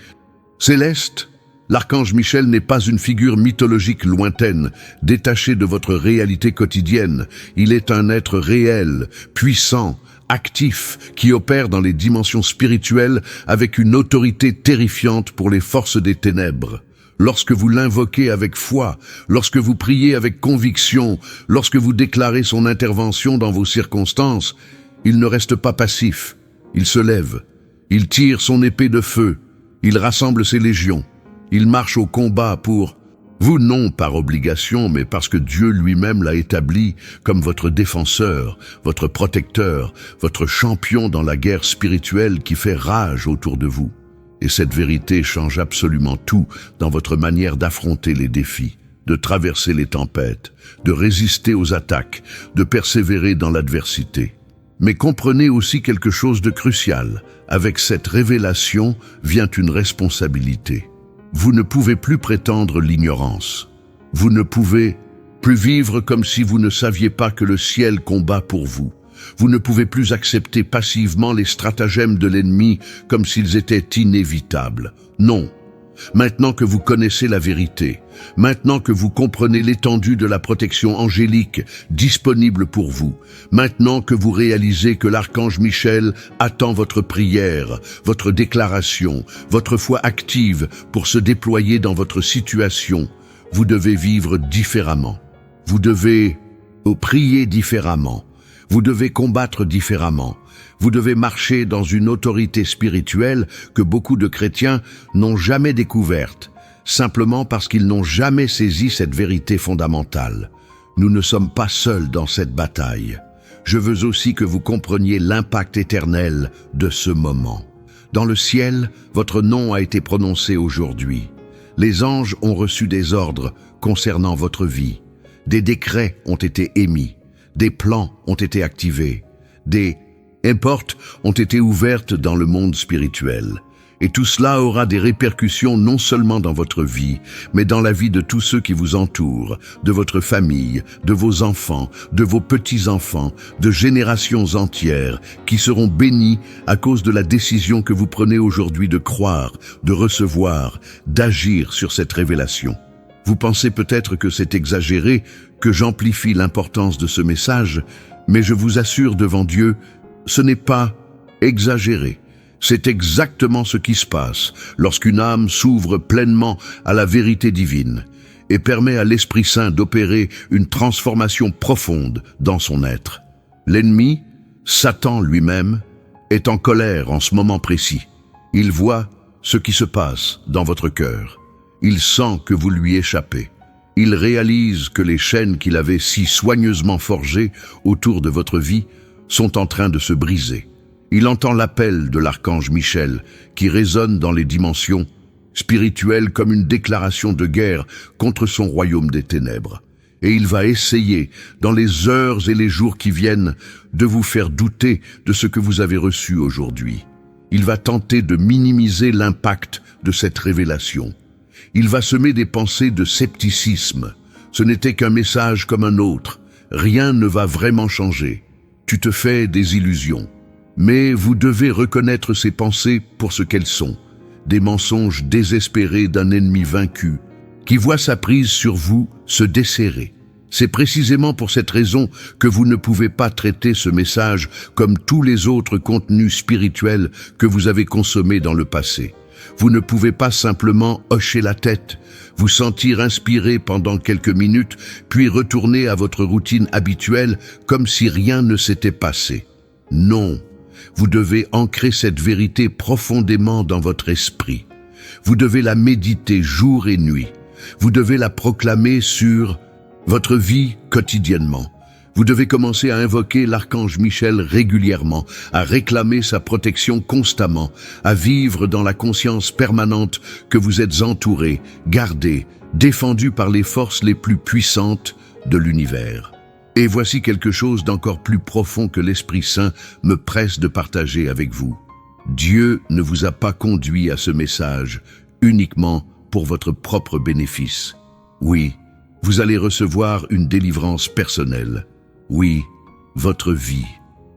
Céleste, l'archange Michel n'est pas une figure mythologique lointaine, détachée de votre réalité quotidienne. Il est un être réel, puissant, actif, qui opère dans les dimensions spirituelles avec une autorité terrifiante pour les forces des ténèbres. Lorsque vous l'invoquez avec foi, lorsque vous priez avec conviction, lorsque vous déclarez son intervention dans vos circonstances, il ne reste pas passif. Il se lève, il tire son épée de feu, il rassemble ses légions, il marche au combat pour vous, non par obligation, mais parce que Dieu lui-même l'a établi comme votre défenseur, votre protecteur, votre champion dans la guerre spirituelle qui fait rage autour de vous. Et cette vérité change absolument tout dans votre manière d'affronter les défis, de traverser les tempêtes, de résister aux attaques, de persévérer dans l'adversité. Mais comprenez aussi quelque chose de crucial. Avec cette révélation vient une responsabilité. Vous ne pouvez plus prétendre l'ignorance. Vous ne pouvez plus vivre comme si vous ne saviez pas que le ciel combat pour vous. Vous ne pouvez plus accepter passivement les stratagèmes de l'ennemi comme s'ils étaient inévitables. Non. Maintenant que vous connaissez la vérité, maintenant que vous comprenez l'étendue de la protection angélique disponible pour vous, maintenant que vous réalisez que l'archange Michel attend votre prière, votre déclaration, votre foi active pour se déployer dans votre situation, vous devez vivre différemment. Vous devez prier différemment. Vous devez combattre différemment. Vous devez marcher dans une autorité spirituelle que beaucoup de chrétiens n'ont jamais découverte, simplement parce qu'ils n'ont jamais saisi cette vérité fondamentale. Nous ne sommes pas seuls dans cette bataille. Je veux aussi que vous compreniez l'impact éternel de ce moment. Dans le ciel, votre nom a été prononcé aujourd'hui. Les anges ont reçu des ordres concernant votre vie. Des décrets ont été émis. Des plans ont été activés. Des portes ont été ouvertes dans le monde spirituel. Et tout cela aura des répercussions non seulement dans votre vie, mais dans la vie de tous ceux qui vous entourent, de votre famille, de vos enfants, de vos petits-enfants, de générations entières qui seront bénis à cause de la décision que vous prenez aujourd'hui de croire, de recevoir, d'agir sur cette révélation. Vous pensez peut-être que c'est exagéré, que j'amplifie l'importance de ce message, mais je vous assure devant Dieu, ce n'est pas exagéré. C'est exactement ce qui se passe lorsqu'une âme s'ouvre pleinement à la vérité divine et permet à l'Esprit Saint d'opérer une transformation profonde dans son être. L'ennemi, Satan lui-même, est en colère en ce moment précis. Il voit ce qui se passe dans votre cœur. Il sent que vous lui échappez. Il réalise que les chaînes qu'il avait si soigneusement forgées autour de votre vie sont en train de se briser. Il entend l'appel de l'archange Michel qui résonne dans les dimensions spirituelles comme une déclaration de guerre contre son royaume des ténèbres. Et il va essayer, dans les heures et les jours qui viennent, de vous faire douter de ce que vous avez reçu aujourd'hui. Il va tenter de minimiser l'impact de cette révélation. Il va semer des pensées de scepticisme. Ce n'était qu'un message comme un autre. Rien ne va vraiment changer. Tu te fais des illusions. Mais vous devez reconnaître ces pensées pour ce qu'elles sont. Des mensonges désespérés d'un ennemi vaincu, qui voit sa prise sur vous se desserrer. C'est précisément pour cette raison que vous ne pouvez pas traiter ce message comme tous les autres contenus spirituels que vous avez consommés dans le passé. Vous ne pouvez pas simplement hocher la tête, vous sentir inspiré pendant quelques minutes, puis retourner à votre routine habituelle comme si rien ne s'était passé. Non, vous devez ancrer cette vérité profondément dans votre esprit. Vous devez la méditer jour et nuit. Vous devez la proclamer sur votre vie quotidiennement. Vous devez commencer à invoquer l'archange Michel régulièrement, à réclamer sa protection constamment, à vivre dans la conscience permanente que vous êtes entouré, gardé, défendu par les forces les plus puissantes de l'univers. Et voici quelque chose d'encore plus profond que l'Esprit Saint me presse de partager avec vous. Dieu ne vous a pas conduit à ce message uniquement pour votre propre bénéfice. Oui, vous allez recevoir une délivrance personnelle. Oui, votre vie,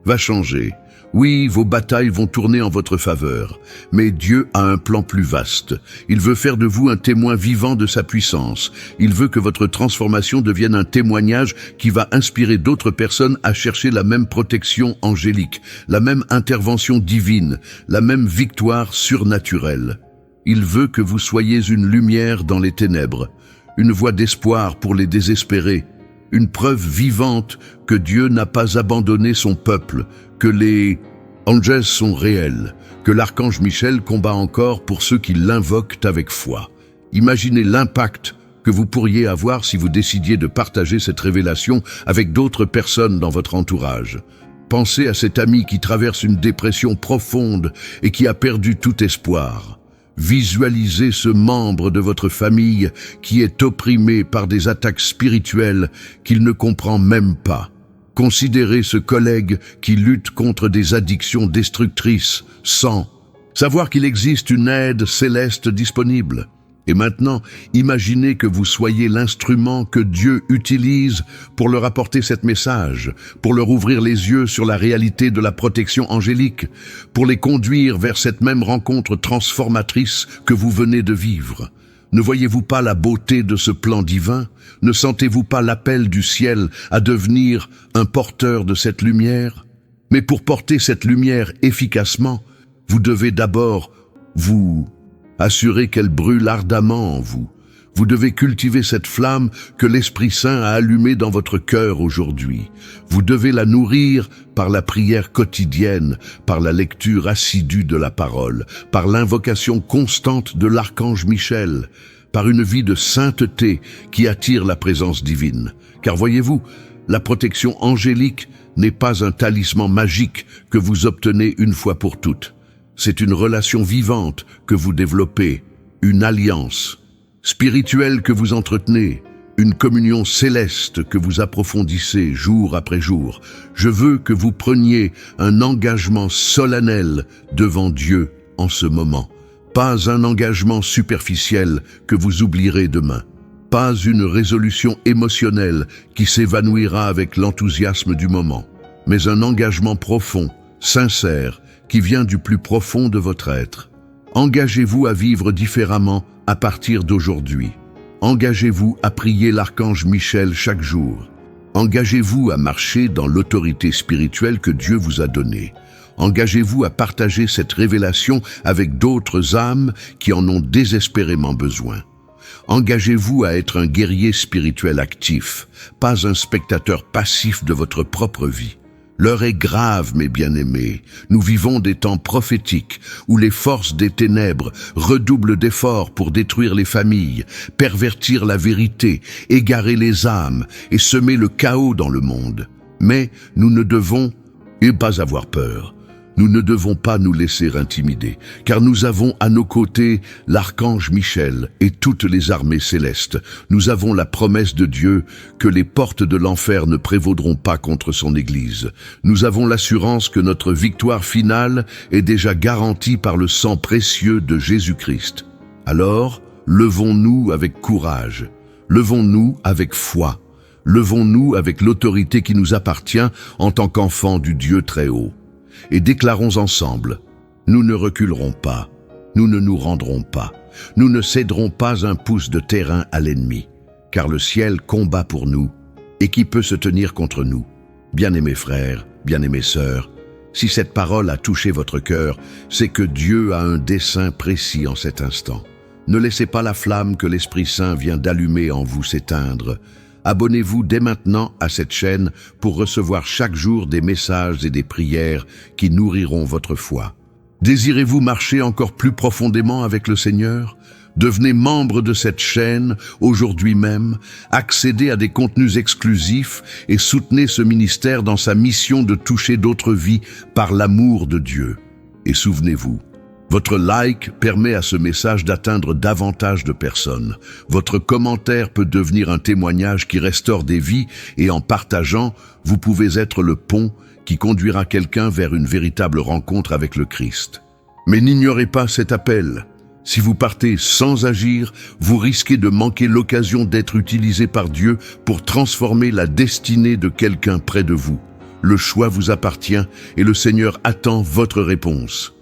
va changer. Oui, vos batailles vont tourner en votre faveur, mais Dieu a un plan plus vaste. Il veut faire de vous un témoin vivant de sa puissance. Il veut que votre transformation devienne un témoignage qui va inspirer d'autres personnes à chercher la même protection angélique, la même intervention divine, la même victoire surnaturelle. Il veut que vous soyez une lumière dans les ténèbres, une voix d'espoir pour les désespérés, une preuve vivante que Dieu n'a pas abandonné son peuple, que les angels sont réels, que l'archange Michel combat encore pour ceux qui l'invoquent avec foi. Imaginez l'impact que vous pourriez avoir si vous décidiez de partager cette révélation avec d'autres personnes dans votre entourage. Pensez à cet ami qui traverse une dépression profonde et qui a perdu tout espoir. Visualisez ce membre de votre famille qui est opprimé par des attaques spirituelles qu'il ne comprend même pas. Considérez ce collègue qui lutte contre des addictions destructrices sans savoir qu'il existe une aide céleste disponible. Et maintenant, imaginez que vous soyez l'instrument que Dieu utilise pour leur apporter cet message, pour leur ouvrir les yeux sur la réalité de la protection angélique, pour les conduire vers cette même rencontre transformatrice que vous venez de vivre. Ne voyez-vous pas la beauté de ce plan divin? Ne sentez-vous pas l'appel du ciel à devenir un porteur de cette lumière? Mais pour porter cette lumière efficacement, vous devez d'abord vous assurer qu'elle brûle ardemment en vous. Vous devez cultiver cette flamme que l'Esprit Saint a allumée dans votre cœur aujourd'hui. Vous devez la nourrir par la prière quotidienne, par la lecture assidue de la parole, par l'invocation constante de l'archange Michel, par une vie de sainteté qui attire la présence divine. Car voyez-vous, la protection angélique n'est pas un talisman magique que vous obtenez une fois pour toutes. C'est une relation vivante que vous développez, une alliance spirituelle que vous entretenez, une communion céleste que vous approfondissez jour après jour. Je veux que vous preniez un engagement solennel devant Dieu en ce moment. Pas un engagement superficiel que vous oublierez demain. Pas une résolution émotionnelle qui s'évanouira avec l'enthousiasme du moment, mais un engagement profond, sincère, qui vient du plus profond de votre être. Engagez-vous à vivre différemment à partir d'aujourd'hui. Engagez-vous à prier l'archange Michel chaque jour. Engagez-vous à marcher dans l'autorité spirituelle que Dieu vous a donnée. Engagez-vous à partager cette révélation avec d'autres âmes qui en ont désespérément besoin. Engagez-vous à être un guerrier spirituel actif, pas un spectateur passif de votre propre vie. L'heure est grave, mes bien-aimés. Nous vivons des temps prophétiques où les forces des ténèbres redoublent d'efforts pour détruire les familles, pervertir la vérité, égarer les âmes et semer le chaos dans le monde. Mais nous ne devons pas avoir peur. Nous ne devons pas nous laisser intimider, car nous avons à nos côtés l'archange Michel et toutes les armées célestes. Nous avons la promesse de Dieu que les portes de l'enfer ne prévaudront pas contre son Église. Nous avons l'assurance que notre victoire finale est déjà garantie par le sang précieux de Jésus-Christ. Alors, levons-nous avec courage, levons-nous avec foi, levons-nous avec l'autorité qui nous appartient en tant qu'enfants du Dieu très haut. Et déclarons ensemble, nous ne reculerons pas, nous ne nous rendrons pas, nous ne céderons pas un pouce de terrain à l'ennemi, car le ciel combat pour nous, et qui peut se tenir contre nous? Bien-aimés frères, bien-aimées sœurs, si cette parole a touché votre cœur, c'est que Dieu a un dessein précis en cet instant. Ne laissez pas la flamme que l'Esprit Saint vient d'allumer en vous s'éteindre. Abonnez-vous dès maintenant à cette chaîne pour recevoir chaque jour des messages et des prières qui nourriront votre foi. Désirez-vous marcher encore plus profondément avec le Seigneur? Devenez membre de cette chaîne aujourd'hui même, accédez à des contenus exclusifs et soutenez ce ministère dans sa mission de toucher d'autres vies par l'amour de Dieu. Et souvenez-vous, votre like permet à ce message d'atteindre davantage de personnes. Votre commentaire peut devenir un témoignage qui restaure des vies et en partageant, vous pouvez être le pont qui conduira quelqu'un vers une véritable rencontre avec le Christ. Mais n'ignorez pas cet appel. Si vous partez sans agir, vous risquez de manquer l'occasion d'être utilisé par Dieu pour transformer la destinée de quelqu'un près de vous. Le choix vous appartient et le Seigneur attend votre réponse.